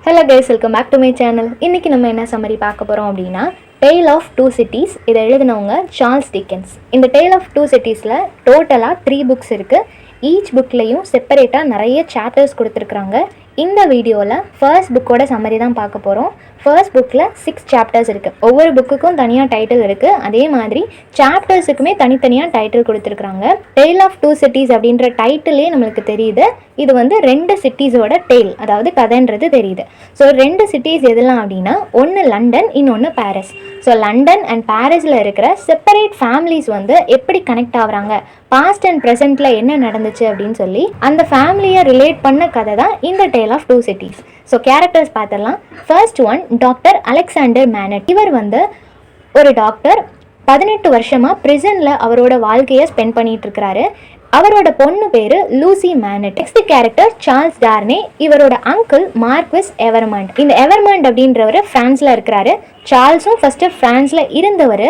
Hello guys, welcome back to my channel. இன்றைக்கி நம்ம என்ன சம்மரி பார்க்க போகிறோம் அப்படின்னா டேல் ஆஃப் டூ சிட்டிஸ். இதை எழுதினவங்க சார்ல்ஸ் டிக்கன்ஸ். இந்த டேல் ஆஃப் டூ சிட்டிஸில் டோட்டலாக 3 புக்ஸ் இருக்குது. ஈச் புக்லேயும் செப்பரேட்டாக நிறைய சாப்டர்ஸ் கொடுத்துருக்குறாங்க. இந்த வீடியோவில் ஃபர்ஸ்ட் புக்கோட சம்மரி தான் பார்க்க போகிறோம். ஃபர்ஸ்ட் புக்கில் 6 சாப்டர்ஸ் இருக்குது. ஒவ்வொரு புக்குக்கும் தனியாக டைட்டில் இருக்குது. அதே மாதிரி சாப்டர்ஸுக்குமே தனித்தனியாக டைட்டில் கொடுத்துருக்குறாங்க. டேல் ஆஃப் டூ சிட்டிஸ் அப்படின்ற டைட்டிலே நம்மளுக்கு தெரியுது. இது வந்து 2 சிட்டிஸோட டேல், அதாவது கதைன்றது தெரியுது. ஸோ 2 சிட்டிஸ் எதெல்லாம் அப்படின்னா, ஒன்று லண்டன், இன்னொன்று பாரிஸ். ஸோ லண்டன் அண்ட் பாரிஸில் இருக்கிற செப்பரேட் ஃபேமிலிஸ் வந்து எப்படி கனெக்ட் ஆகுறாங்க, பாஸ்ட் அண்ட் ப்ரெசென்ட்டில் என்ன நடந்துச்சு அப்படின்னு சொல்லி அந்த ஃபேமிலியை ரிலேட் பண்ண கதை தான் இந்த tale of two cities. So characters பார்த்துடலாம். First one doctor Alexander Manette. இவர் வந்து ஒரு டாக்டர். 18 வருஷமாக ப்ரிசனில் அவரோட வாழ்க்கையை ஸ்பெண்ட் பண்ணிட்டு இருக்கிறாரு. அவரோட பொண்ணு பேர் Lucie Manette. Next character Charles Darnay. இவரோட அங்கிள் மார்க்விஸ் எவர்மண்ட். இந்த எவர்மண்ட் அப்படின்றவர் ஃப்ரான்ஸில் இருக்கிறாரு. சார்ல்ஸும் ஃபஸ்ட்டு ஃப்ரான்ஸில் இருந்தவர்,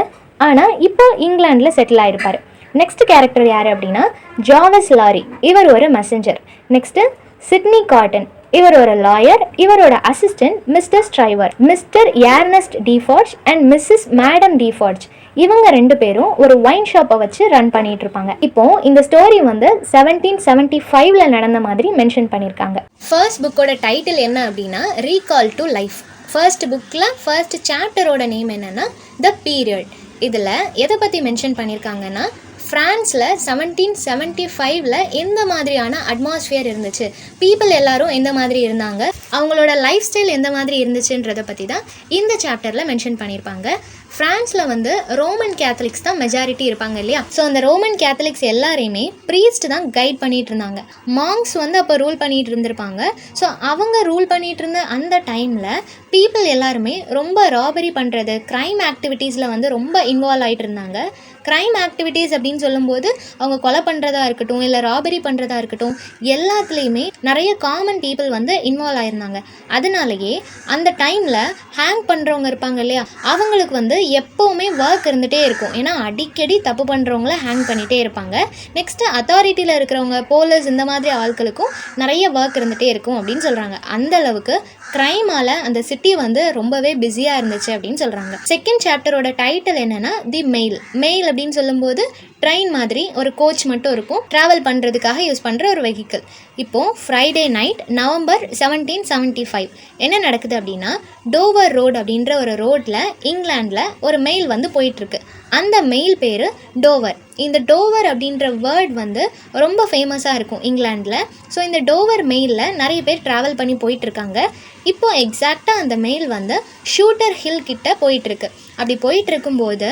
ஆனால் இப்போ இங்கிலாண்டில் செட்டில் ஆகிருப்பார். நெக்ஸ்ட் கேரக்டர் யார் அப்படின்னா ஜாவஸ் லாரி. இவர் ஒரு மெசஞ்சர். Next Sydney cotton. இவர் ஒரு லாயர். இவரோட assistant mister Stryver, mister Ernest Defarge and Mrs madame Defarge. இவங்க 2 பேரும் ஒரு ஒயின் ஷாப்பை வச்சு ரன் பண்ணிட்டு இருப்பாங்க. இப்போ இந்த ஸ்டோரி வந்து 1775ல நடந்த மாதிரி மென்ஷன் பண்ணியிருக்காங்க. ஃபர்ஸ்ட் புக்கோட டைட்டில் என்ன அப்படின்னா ரீகால் டு லைஃப். ஃபர்ஸ்ட் புக்கில் ஃபர்ஸ்ட் சாப்டரோட நேம் என்னன்னா த பீரியட். இதில் எதை பற்றி மென்ஷன் பண்ணியிருக்காங்கன்னா, ஃப்ரான்ஸில் 1775ல் எந்த மாதிரியான அட்மாஸ்ஃபியர் இருந்துச்சு, பீப்புள் எல்லாரும் எந்த மாதிரி இருந்தாங்க, அவங்களோட லைஃப் ஸ்டைல் எந்த மாதிரி இருந்துச்சுன்றதை பற்றி தான் இந்த சாப்டரில் மென்ஷன் பண்ணியிருப்பாங்க. ஃப்ரான்ஸில் வந்து ரோமன் கேத்தலிக்ஸ் தான் மெஜாரிட்டி இருப்பாங்க இல்லையா. ஸோ அந்த ரோமன் கேத்தலிக்ஸ் எல்லாரையுமே ப்ரீஸ்ட் தான் கைட் பண்ணிகிட்டு இருந்தாங்க. மாங்க்ஸ் வந்து அப்போ ரூல் பண்ணிகிட்டு இருந்திருப்பாங்க. ஸோ அவங்க ரூல் பண்ணிகிட்டு இருந்த அந்த டைமில் பீப்புள் எல்லாருமே ரொம்ப ராபரி பண்ணுறது, க்ரைம் ஆக்டிவிட்டீஸில் வந்து ரொம்ப இன்வால்வ் ஆகிட்டு இருந்தாங்க. க்ரைம் ஆக்டிவிட்டீஸ் அப்படின்னு சொல்லும்போது அவங்க கொலை பண்ணுறதா இருக்கட்டும், இல்லை ராபரி பண்ணுறதா இருக்கட்டும், எல்லாத்துலேயுமே நிறைய காமன் பீப்புள் வந்து இன்வால்வ் ஆகிருந்தாங்க. அதனாலேயே அந்த டைமில் ஹேங் பண்ணுறவங்க இருப்பாங்க இல்லையா, அவங்களுக்கு வந்து எப்போவுமே ஒர்க் இருந்துகிட்டே இருக்கும். ஏன்னா அடிக்கடி தப்பு பண்ணுறவங்கள ஹேங் பண்ணிகிட்டே இருப்பாங்க. நெக்ஸ்ட்டு அத்தாரிட்டியில் இருக்கிறவங்க, போலீஸ், இந்த மாதிரி ஆட்களுக்கும் நிறைய ஒர்க் இருந்துகிட்டே இருக்கும் அப்படின்னு சொல்கிறாங்க. அந்தளவுக்கு க்ரைமால் அந்த சிட்டி வந்து ரொம்பவே பிஸியாக இருந்துச்சு அப்படின்னு சொல்கிறாங்க. செகண்ட் சாப்டரோட டைட்டில் என்னென்னா தி மெயில். மெயில் அப்படின்னு சொல்லும்போது ட்ரெயின் மாதிரி ஒரு கோச் மட்டும் இருக்கும், ட்ராவல் பண்ணுறதுக்காக யூஸ் பண்ணுற ஒரு வெஹிக்கிள். இப்போது ஃப்ரைடே நைட் நவம்பர் 1775 என்ன நடக்குது அப்படின்னா, டோவர் ரோடு அப்படின்ற ஒரு ரோட்டில் இங்கிலாண்டில் ஒரு மெயில் வந்து போயிட்டுருக்கு. அந்த மெயில் பேர் டோவர். இந்த டோவர் அப்படின்ற வேர்ட் வந்து ரொம்ப ஃபேமஸாக இருக்கும் இங்கிலாண்டில். ஸோ இந்த டோவர் மெயிலில் நிறைய பேர் ட்ராவல் பண்ணி போயிட்டுருக்காங்க. இப்போது எக்ஸாக்டாக அந்த மெயில் வந்து ஷூட்டர் ஹில் கிட்ட போயிட்டுருக்கு. அப்படி போயிட்டுருக்கும்போது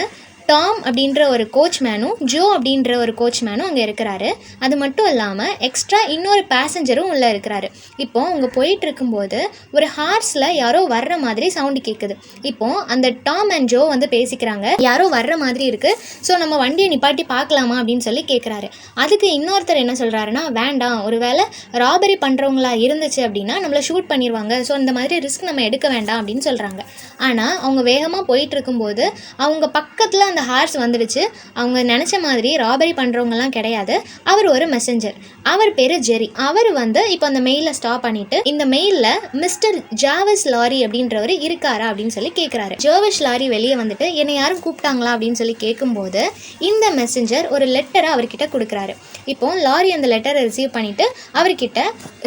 டாம் அப்படின்ற ஒரு கோச்மேனும் ஜோ அப்படின்ற ஒரு கோச்மேனும் அங்கே இருக்கிறாரு. அது மட்டும் இல்லாமல் எக்ஸ்ட்ரா இன்னொரு பேசஞ்சரும் உள்ளே இருக்கிறாரு. இப்போது அவங்க போயிட்டு இருக்கும்போது ஒரு ஹார்ஸில் யாரோ வர்ற மாதிரி சவுண்டு கேட்குது. இப்போது அந்த டாம் அண்ட் ஜோ வந்து பேசிக்கிறாங்க, யாரோ வர்ற மாதிரி இருக்குது, ஸோ நம்ம வண்டியை நிப்பாட்டி பார்க்கலாமா அப்படின்னு சொல்லி கேட்குறாரு. அதுக்கு இன்னொருத்தர் என்ன சொல்கிறாருன்னா, வேண்டாம், ஒருவேளை ராபரி பண்ணுறவங்களா இருந்துச்சு அப்படின்னா நம்மளை ஷூட் பண்ணிடுவாங்க, ஸோ இந்த மாதிரி ரிஸ்க் நம்ம எடுக்க வேண்டாம் அப்படின்னு சொல்கிறாங்க. ஆனால் அவங்க வேகமாக போயிட்டு இருக்கும்போது அவங்க பக்கத்தில் அந்த ஹார்ஸ் வந்துடுச்சு. அவங்க நினச்ச மாதிரி ராபரி பண்ணுறவங்கலாம் கிடையாது. அவர் ஒரு மெசஞ்சர். அவர் பேர் ஜெரி. அவர் வந்து இப்போ அந்த மெயிலில் ஸ்டாப் பண்ணிவிட்டு இந்த மெயிலில் மிஸ்டர் ஜாவஸ் லாரி அப்படின்றவர் இருக்காரா அப்படின்னு சொல்லி கேட்குறாரு. ஜாவஸ் லாரி வெளியே வந்துட்டு என்னை யாரும் கூப்பிட்டாங்களா அப்படின்னு சொல்லி கேட்கும்போது இந்த மெசஞ்சர் ஒரு லெட்டரை அவர்கிட்ட கொடுக்குறாரு. இப்போ லாரி அந்த லெட்டரை ரிசீவ் பண்ணிவிட்டு அவர்கிட்ட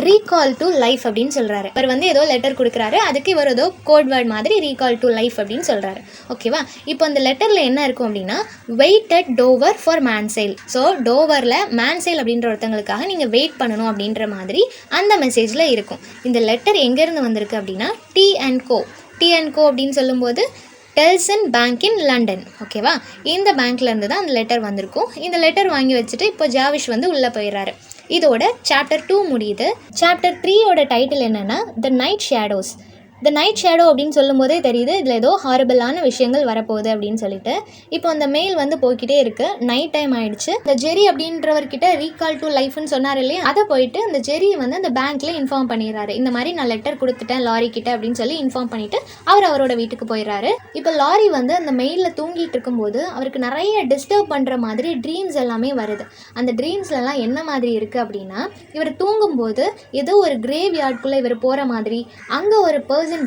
ரீகால் டு லைஃப் அப்படின்னு சொல்கிறாரு. அவர் வந்து ஏதோ லெட்டர் கொடுக்குறாரு, அதுக்கு இவர் ஏதோ கோட் வேர்ட் மாதிரி ரீகால் டு லைஃப் அப்படின்னு சொல்கிறாரு. ஓகேவா. இப்போ அந்த லெட்டரில் என்ன இருக்கும் அப்படின்னா, wait at Dover for Mamselle. So டோவரில் மேன்செயில் அப்படின்ற ஒருத்தங்களுக்காக நீங்கள் வெயிட் பண்ணணும் அப்படின்ற மாதிரி அந்த மெசேஜில் இருக்கும். இந்த லெட்டர் எங்கேருந்து வந்திருக்கு அப்படின்னா T&Co. T&Co அப்படின்னு சொல்லும்போது டெல்சன் பேங்க் இன் லண்டன். ஓகேவா. இந்த பேங்க்லேருந்து தான் அந்த லெட்டர் வந்திருக்கும். இந்த லெட்டர் வாங்கி வச்சுட்டு இப்போ ஜாவிஷ் வந்து உள்ளே போயிடுறாரு. இதோட சாப்டர் 2 முடியுது. சாப்டர் 3யோட டைட்டில் என்னென்னா the night shadows. The night shadow அப்படின்னு சொல்லும் போதே தெரியுது இதில் ஏதோ ஹாரபிளான விஷயங்கள் வரப்போகுது அப்படின்னு சொல்லிட்டு. இப்போ அந்த மெயில் வந்து போய்கிட்டே இருக்குது. நைட் டைம் ஆகிடுச்சு. இந்த ஜெரி அப்படின்றவர்கிட்ட ரீகால் டு லைஃப்னு சொன்னார் இல்லையா, அதை போயிட்டு அந்த ஜெரி வந்து அந்த பேங்க்கில் இன்ஃபார்ம் பண்ணிடுறாரு. இந்த மாதிரி நான் லெட்டர் கொடுத்துட்டேன் லாரி கிட்ட அப்படின்னு சொல்லி இன்ஃபார்ம் பண்ணிவிட்டு அவரோட வீட்டுக்கு போயிடுறாரு. இப்போ லாரி வந்து அந்த மெயிலில் தூங்கிட்டு இருக்கும்போது அவருக்கு நிறைய டிஸ்டர்ப் பண்ணுற மாதிரி ட்ரீம்ஸ் எல்லாமே வருது. அந்த ட்ரீம்ஸ்லலாம் என்ன மாதிரி இருக்குது அப்படின்னா, இவர் தூங்கும்போது ஏதோ ஒரு கிரேவ் யார்டுக்குள்ளே இவர் போகிற மாதிரி, அங்கே ஒரு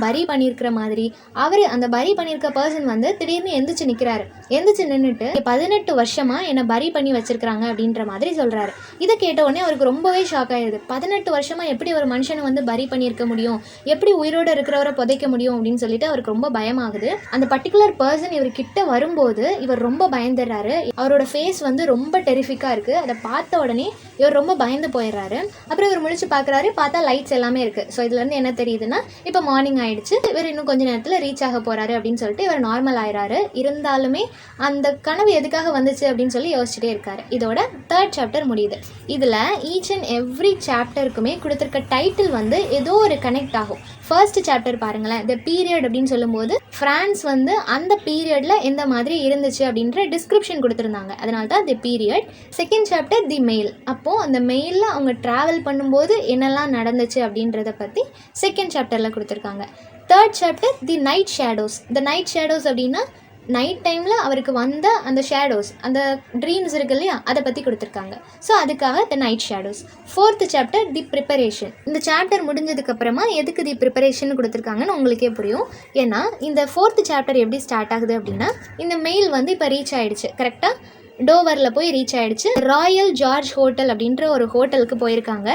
பரி பண்ணியிருக்கிற மாதிரி, அவர் அந்த பரி பண்ணியிருக்க பர்சன் வந்து திடீர்னு எந்திரிச்சு நிற்கிறாரு. எந்திரிச்சு நின்றுட்டு 18 வருஷமாக என்னை பரி பண்ணி வச்சிருக்கிறாங்க அப்படின்ற மாதிரி சொல்கிறாரு. இதை கேட்ட உடனே அவருக்கு ரொம்பவே ஷாக் ஆயிடுது. 18 வருஷமாக எப்படி ஒரு மனுஷனை வந்து பரி பண்ணியிருக்க முடியும், எப்படி உயிரோடு இருக்கிறவரை புதைக்க முடியும் அப்படின்னு சொல்லிட்டு அவருக்கு ரொம்ப பயமாகுது. அந்த பர்டிகுலர் பர்சன் இவர் கிட்ட வரும்போது இவர் ரொம்ப பயந்துடுறாரு. அவரோட ஃபேஸ் வந்து ரொம்ப டெரிஃபிக்காக இருக்குது. அதை பார்த்த உடனே இவர் ரொம்ப பயந்து போயிடுறாரு. அப்புறம் இவர் முழிச்சு பார்க்குறாரு. பார்த்தா லைட்ஸ் எல்லாமே இருக்குது. ஸோ இதுலேருந்து என்ன தெரியுதுன்னா, இப்போ மார்னிங் ஆயிடுச்சு, இவர் இன்னும் கொஞ்ச நேரத்தில் ரீச் ஆக போறாரு அப்படின்னு சொல்லிட்டு இவர் நார்மல் ஆயிராரு. இருந்தாலுமே அந்த கனவு எதுக்காக வந்துச்சு அப்படின்னு சொல்லி யோசிச்சுட்டே இருக்காரு. இதோட 3rd சாப்டர் முடியுது. இதில் ஈச் அண்ட் எவ்ரி சாப்டருக்குமே கொடுத்துருக்க டைட்டில் வந்து ஏதோ ஒரு கனெக்ட் ஆகும். ஃபர்ஸ்ட் சாப்டர் பாருங்களேன், த பீரியட் அப்படின்னு சொல்லும்போது ஃப்ரான்ஸ் வந்து அந்த பீரியடில் எந்த மாதிரி இருந்துச்சு அப்படின்ற டிஸ்கிரிப்ஷன் கொடுத்துருந்தாங்க. அதனால தான் தி பீரியட். செகண்ட் சாப்டர் தி மெயில். அப்போது அந்த மெயிலில் அவங்க ட்ராவல் பண்ணும்போது என்னெல்லாம் நடந்துச்சு அப்படின்றத பற்றி செகண்ட் சாப்டரில் கொடுத்துருக்காங்க. 3rd chapter the night shadows. The night shadows அப்படின்னா நைட் டைமில் அவருக்கு வந்த அந்த ஷேடோஸ், அந்த ட்ரீம்ஸ் இருக்கு இல்லையா, அதை பற்றி கொடுத்துருக்காங்க. ஸோ அதுக்காக the night shadows. 4th chapter the preparation. இந்த சாப்டர் முடிஞ்சதுக்கப்புறமா எதுக்கு தி ப்ரிப்பரேஷன் கொடுத்துருக்காங்கன்னு உங்களுக்கே புரியும். ஏன்னா இந்த 4th சாப்டர் எப்படி ஸ்டார்ட் ஆகுது அப்படின்னா, இந்த மெயில் வந்து இப்போ ரீச் ஆகிடுச்சு. கரெக்டாக டோவரில் போய் ரீச் ஆகிடுச்சு. ராயல் ஜார்ஜ் ஹோட்டல் அப்படின்ற ஒரு ஹோட்டலுக்கு போயிருக்காங்க.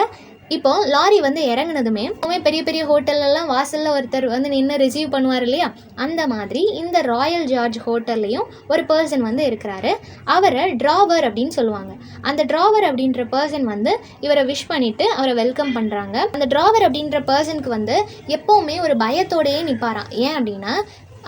இப்போ லாரி வந்து இறங்குனதுமே பெரிய பெரிய ஹோட்டல்லாம் வாசலில் ஒருத்தர் வந்து நின்று ரிசீவ் பண்ணுவார் இல்லையா, அந்த மாதிரி இந்த ராயல் ஜார்ஜ் ஹோட்டல்லையும் ஒரு பர்சன் வந்து இருக்கிறாரு. அவரை டிராவர் அப்படின்னு சொல்லுவாங்க. அந்த டிராவர் அப்படின்ற பர்சன் வந்து இவரை விஷ் பண்ணிவிட்டு அவரை வெல்கம் பண்ணுறாங்க. அந்த டிராவர் அப்படின்ற பர்சனுக்கு வந்து எப்போவுமே ஒரு பயத்தோடையே நிற்பாராம். ஏன் அப்படின்னா,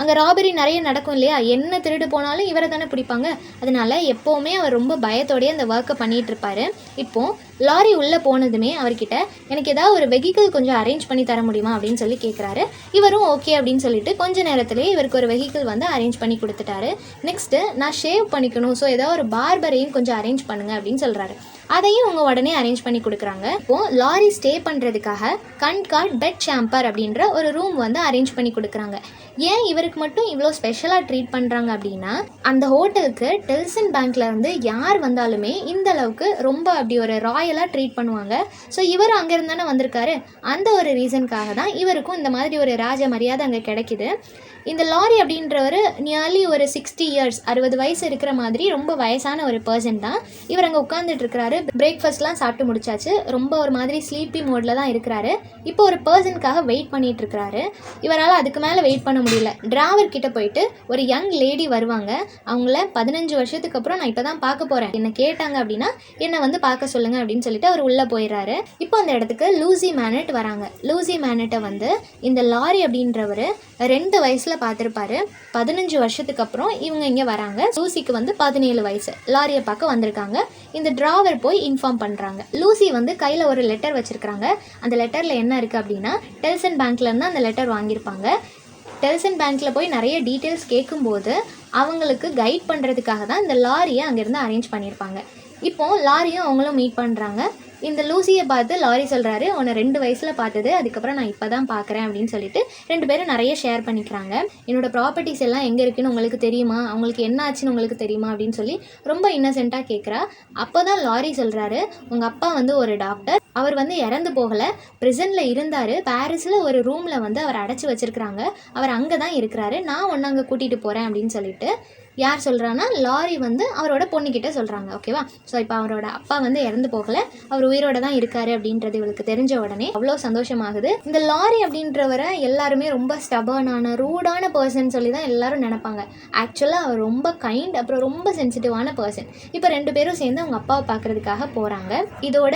அங்கே ராபரி நிறைய நடக்கும் இல்லையா, என்ன திருடு போனாலும் இவரை தானே பிடிப்பாங்க. அதனால எப்போவுமே அவர் ரொம்ப பயத்தோடையே அந்த ஒர்க்கை பண்ணிகிட்டு இருப்பார். இப்போது லாரி உள்ளே போனதுமே அவர்கிட்ட எனக்கு ஏதாவது ஒரு வெஹிக்கிள் கொஞ்சம் அரேஞ்ச் பண்ணி தர முடியுமா அப்படின்னு சொல்லி கேட்குறாரு. இவரும் ஓகே அப்படின்னு சொல்லிட்டு கொஞ்ச நேரத்துலேயே இவருக்கு ஒரு வெஹிக்கிள் வந்து அரேஞ்ச் பண்ணி கொடுத்துட்டாரு. நெக்ஸ்ட்டு நான் ஷேவ் பண்ணிக்கணும், ஸோ ஏதாவது ஒரு பார்பரையும் கொஞ்சம் அரேஞ்ச் பண்ணுங்க அப்படின்னு சொல்கிறாரு. அதையும் அவங்க உடனே அரேஞ்ச் பண்ணி கொடுக்குறாங்க. இப்போது லாரி ஸ்டே பண்ணுறதுக்காக கண்கார்ட் பெட் ஷாம்பர் அப்படின்ற ஒரு ரூம் வந்து அரேஞ்ச் பண்ணி கொடுக்குறாங்க. ஏன் இவருக்கு மட்டும் இவ்வளோ ஸ்பெஷலாக ட்ரீட் பண்ணுறாங்க அப்படின்னா, அந்த ஹோட்டலுக்கு டெல்சன் பேங்க்ல இருந்து யார் வந்தாலுமே இந்த அளவுக்கு ரொம்ப அப்படி ஒரு ராயலாக ட்ரீட் பண்ணுவாங்க. ஸோ இவர் அங்கேருந்து தானே வந்திருக்காரு, அந்த ஒரு ரீசனுக்காக தான் இவருக்கும் இந்த மாதிரி ஒரு ராஜ மரியாதை அங்கே கிடைக்கிது. இந்த லாரி அப்படின்றவர் நியர்லி ஒரு 60 இயர்ஸ் 60 வயசு இருக்கிற மாதிரி ரொம்ப வயசான ஒரு பர்சன் தான். இவர் அங்கே உட்காந்துட்டு இருக்கிறாரு. பிரேக்ஃபாஸ்ட்லாம் சாப்பிட்டு முடிச்சாச்சு. ரொம்ப ஒரு மாதிரி ஸ்லீப்பி மோடில் தான் இருக்கிறாரு. இப்போ ஒரு பர்சனுக்காக வெயிட் பண்ணிட்டு இருக்கிறாரு. இவரால் அதுக்கு மேலே வெயிட் பண்ண முடியல. டிராவர் கிட்ட போயிட்டு ஒரு யங் லேடி வருவாங்க. அவங்கள 15 வருஷத்துக்கு அப்புறம் நான் இப்போ தான் பார்க்க போகிறேன், என்ன கேட்டாங்க அப்படின்னா என்னை வந்து பார்க்க சொல்லுங்கள் அப்படின்னு சொல்லிட்டு அவர் உள்ளே போயிடுறாரு. இப்போ அந்த இடத்துக்கு லூசி மேனட் வராங்க. லூசி மேனட்டை வந்து இந்த லாரி அப்படின்றவர் 2 வயசில் பார்த்துருப்பாரு. 15 வருஷத்துக்கு அப்புறம் இவங்க இங்கே வராங்க. லூசிக்கு வந்து 17 வயசு. லாரியை பார்க்க வந்திருக்காங்க. இந்த டிராவர் போய் இன்ஃபார்ம் பண்ணுறாங்க. லூசி வந்து கையில் ஒரு லெட்டர் வச்சுருக்காங்க. அந்த லெட்டரில் என்ன இருக்குது அப்படின்னா, டெல்சன் பேங்க்லேருந்து அந்த லெட்டர் வாங்கியிருப்பாங்க. டெல்சன் பேங்க்கில் போய் நிறைய டீட்டெயில்ஸ் கேட்கும்போது அவங்களுக்கு கைட் பண்ணுறதுக்காக தான் இந்த லாரியை அங்கேருந்து அரேஞ்ச் பண்ணியிருப்பாங்க. இப்போது லாரியும் அவங்களும் மீட் பண்ணுறாங்க. இந்த லூசியை பார்த்து லாரி சொல்கிறாரு, உன்னை 2 வயசில் பார்த்தது, அதுக்கப்புறம் நான் இப்போ தான் பார்க்குறேன் அப்படின்னு சொல்லிட்டு 2 பேரும் நிறைய ஷேர் பண்ணிக்கிறாங்க. என்னோடய ப்ராப்பர்ட்டிஸ் எல்லாம் எங்கே இருக்குன்னு உங்களுக்கு தெரியுமா, அவங்களுக்கு என்ன ஆச்சுன்னு உங்களுக்கு தெரியுமா அப்படின்னு சொல்லி ரொம்ப இன்னசென்ட்டாக கேட்குறா. அப்போ தான் லாரி சொல்கிறாரு, உங்கள் அப்பா வந்து ஒரு டாக்டர், அவர் வந்து இறந்து போகலை, ப்ரிசனில் இருந்தார். பாரிஸில் ஒரு ரூமில் வந்து அவர் அடைச்சி வச்சுருக்கிறாங்க, அவர் அங்கே தான் இருக்கிறாரு, நான் ஒன்று அங்கே கூட்டிகிட்டு போகிறேன் அப்படின்னு சொல்லிட்டு யார் சொல்கிறான்னா லாரி வந்து அவரோட பொண்ணுக்கிட்ட சொல்கிறாங்க. ஓகேவா? ஸோ இப்போ அவரோட அப்பா வந்து இறந்து போகலை, அவர் உயிரோட தான் இருக்காரு அப்படின்றது இவளுக்கு தெரிஞ்ச உடனே அவ்வளோ சந்தோஷமாகுது. இந்த லாரி அப்படின்றவரை எல்லாருமே ரொம்ப ஸ்டபர்னான ரூடான பர்சன் சொல்லி தான் எல்லாரும் நினைப்பாங்க. ஆக்சுவலாக அவர் ரொம்ப கைண்ட், அப்புறம் ரொம்ப சென்சிட்டிவான பர்சன். இப்போ 2 பேரும் சேர்ந்து அவங்க அப்பாவை பார்க்குறதுக்காக போகிறாங்க. இதோட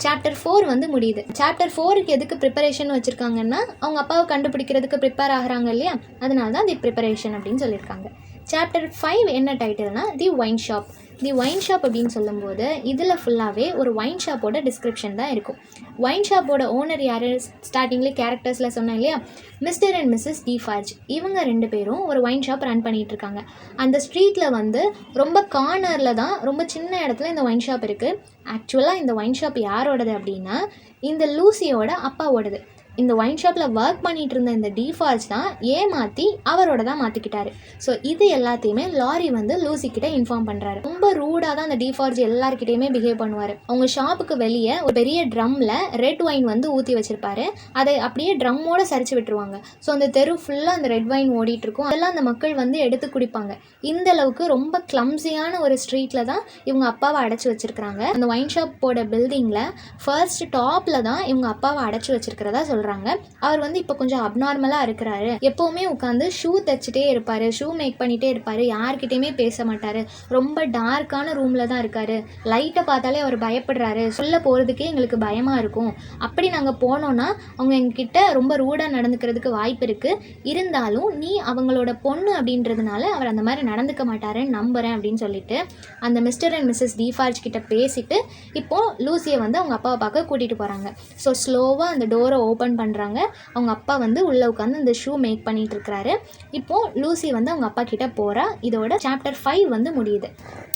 சாப்டர் 4 வந்து முடியுது. சாப்டர் 4க்கு எதுக்கு ப்ரிப்பரேஷன் வச்சுருக்காங்கன்னா, அவங்க அப்பாவை கண்டுபிடிக்கிறதுக்கு ப்ரிப்பேர் ஆகிறாங்க இல்லையா, அதனால தான் தி ப்ரிப்பரேஷன் அப்படின்னு சொல்லியிருக்காங்க. சாப்டர் 5 என்ன டைட்டில்னா தி ஒயின் ஷாப். தி ஒயின் ஷாப் அப்படின்னு சொல்லும்போது இதில் ஃபுல்லாகவே ஒரு ஒயின் ஷாப்போட டிஸ்கிரிப்ஷன் தான் இருக்கும். ஒயின் ஷாப்போட ஓனர் யார்? ஸ்டார்டிங்லேயே கேரக்டர்ஸில் சொன்னேன் இல்லையா, மிஸ்டர் அண்ட் மிஸ்ஸஸ் டிஃபார்ஜ். இவங்க 2 பேரும் ஒரு ஒயின் ஷாப் ரன் பண்ணிகிட்ருக்காங்க. அந்த ஸ்ட்ரீட்டில் வந்து ரொம்ப கார்னரில் தான், ரொம்ப சின்ன இடத்துல இந்த ஒயின் ஷாப் இருக்குது. ஆக்சுவலாக இந்த ஒயின் ஷாப் யாரோடது அப்படின்னா இந்த லூசியோட அப்பாவோடது. இந்த ஒயின் ஷாப்பில் ஒர்க் பண்ணிகிட்டு இருந்த இந்த டிஃபார்ஜ் தான் ஏமாற்றி அவரோட தான் மாற்றிக்கிட்டாரு. ஸோ இது எல்லாத்தையுமே லாரி வந்து லூசிக்கிட்ட இன்ஃபார்ம் பண்ணுறாரு. ரொம்ப ரூடாக தான் அந்த டிஃபார்ஜ் எல்லாருக்கிட்டையுமே பிஹேவ் பண்ணுவார். அவங்க ஷாப்புக்கு வெளியே ஒரு பெரிய ட்ரம்மில் ரெட் ஒயின் வந்து ஊற்றி வச்சுருப்பாரு. அதை அப்படியே ட்ரம்மோட சரிச்சு விட்டுருவாங்க. ஸோ அந்த தெரு ஃபுல்லாக அந்த ரெட் ஒயின் ஓடிட்டுருக்கும். அதெல்லாம் அந்த மக்கள் வந்து எடுத்து குடிப்பாங்க. இந்த அளவுக்கு ரொம்ப கிளம்ஸியான ஒரு ஸ்ட்ரீட்டில் தான் இவங்க அப்பாவை அடைச்சி வச்சுருக்கிறாங்க. அந்த ஒயின் ஷாப்போட பில்டிங்கில் ஃபர்ஸ்ட் டாப்பில் தான் இவங்க அப்பாவை அடைச்சி வச்சுருக்கிறதா சொல்கிறாங்க. அவர் வந்து இப்போ கொஞ்சம் அப்நார்மலாக இருக்கிறாரு. எப்போவுமே உட்காந்து ஷூ தைச்சிட்டே இருப்பார், ஷூ மேக் பண்ணிகிட்டே இருப்பார், யார்கிட்டையுமே பேச மாட்டார், ரொம்ப டார்க்கான ரூமில் தான் இருக்கார், லைட்டை பார்த்தாலே அவர் பயப்படுறாரு, சொல்ல போகிறதுக்கே எங்களுக்கு பயமாக இருக்கும், அப்படி நாங்கள் போனோன்னா அவங்க எங்ககிட்ட ரொம்ப ரூடாக நடந்துக்கிறதுக்கு வாய்ப்பு இருக்குது, இருந்தாலும் நீ அவங்களோட பொண்ணு அப்படின்றதுனால அவர் அந்த மாதிரி நடந்துக்க மாட்டாருன்னு நம்புகிறேன் அப்படின்னு சொல்லிட்டு அந்த மிஸ்டர் அண்ட் மிஸ்ஸஸ் டிஃபார்ஜ் கிட்ட பேசிட்டு இப்போது லூசியை வந்து அவங்க அப்பாவை பார்க்க கூட்டிகிட்டு போகிறாங்க. ஸோ ஸ்லோவாக அந்த டோரை ஓப்பன் பண்ணுறாங்க. அவங்க அப்பா வந்து உள்ளே உட்காந்து அந்த ஷூ மேக் பண்ணிட்டு இருக்கிறாரு. இப்போது லூசி வந்து அவங்க அப்பா கிட்ட போகிறா. இதோட சாப்டர் 5 வந்து முடியுது.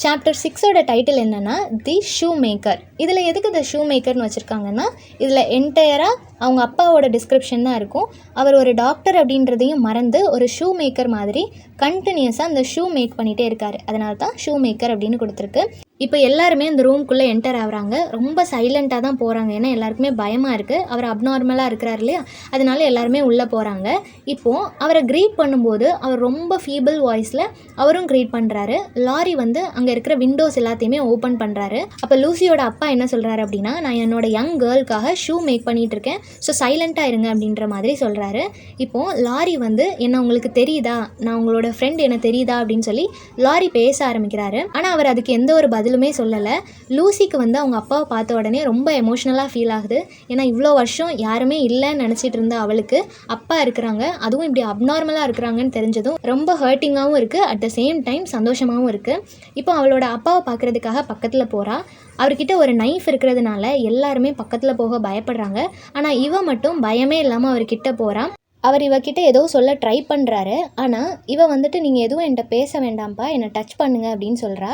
சாப்டர் 6ஓட டைட்டில் என்னென்னா தி ஷூ மேக்கர். இதில் எதுக்கு த ஷூ மேக்கர்னு வச்சுருக்காங்கன்னா இதில் என்டையராக அவங்க அப்பாவோட டிஸ்கிரிப்ஷன் தான் இருக்கும். அவர் ஒரு டாக்டர் அப்படின்றதையும் மறந்து ஒரு ஷூ மேக்கர் மாதிரி கண்டினியூஸாக அந்த ஷூ மேக் பண்ணிகிட்டே இருக்கார். அதனால தான் ஷூ மேக்கர் அப்படின்னு கொடுத்துருக்கு. இப்போ எல்லாருமே அந்த ரூம்குள்ளே என்டர் ஆகுறாங்க. ரொம்ப சைலண்ட்டாக தான் போகிறாங்க. ஏன்னா எல்லாருக்குமே பயமாக இருக்குது. அவர் அப்நார்மலாக இருக்கிறார் இல்லையா, அதனால எல்லாருமே உள்ளே போகிறாங்க. இப்போது அவரை க்ரீட் பண்ணும்போது அவர் ரொம்ப ஃபீபிள் வாய்ஸில் அவரும் க்ரீட் பண்ணுறாரு. லாரி வந்து அங்கே இருக்கிற விண்டோஸ் எல்லாத்தையுமே ஓப்பன் பண்ணுறாரு. அப்போ லூசியோட அப்பா என்ன சொல்கிறாரு அப்படின்னா, நான் என்னோட யங் கேர்ளுக்காக ஷூ மேக் பண்ணிகிட்டு இருக்கேன், ஸோ சைலண்ட்டாக இருங்க அப்படின்ற மாதிரி சொல்கிறாரு. இப்போது லாரி வந்து என்ன உங்களுக்கு தெரியுதா, நான் உங்களோட ஃப்ரெண்ட் என்ன தெரியுதா அப்படின்னு சொல்லி லாரி பேச ஆரம்பிக்கிறாரு. ஆனால் அவர் அதுக்கு எந்த ஒரு பதிலுமே சொல்லலை. லூசிக்கு வந்து அவங்க அப்பாவை பார்த்த உடனே ரொம்ப எமோஷ்னலாக ஃபீல் ஆகுது. ஏன்னா இவ்வளோ வருஷம் யாருமே இல்லைன்னு நினச்சிட்டு இருந்த அவளுக்கு அப்பா இருக்கிறாங்க, அதுவும் இப்படி அப்நார்மலாக இருக்கிறாங்கன்னு தெரிஞ்சதும் ரொம்ப ஹர்ட்டிங்காகவும் இருக்குது, அட் த சேம் டைம் சந்தோஷமாகவும் இருக்குது. இப்போ அவளோட அப்பாவை பார்க்குறதுக்காக பக்கத்தில் போகிறா. அவர்கிட்ட ஒரு நைஃப் இருக்கிறதுனால எல்லாருமே பக்கத்தில் போக பயப்படுறாங்க. ஆனால் இவ மட்டும் பயமே இல்லாமல் அவர்கிட்ட போகிறான். அவர் இவகிட்ட ஏதோ சொல்ல ட்ரை பண்ணுறாரு. ஆனால் இவ வந்துட்டு நீங்கள் எதுவும் என்கிட்ட பேச வேண்டாம்ப்பா, என்னை டச் பண்ணுங்க அப்படின்னு சொல்கிறா.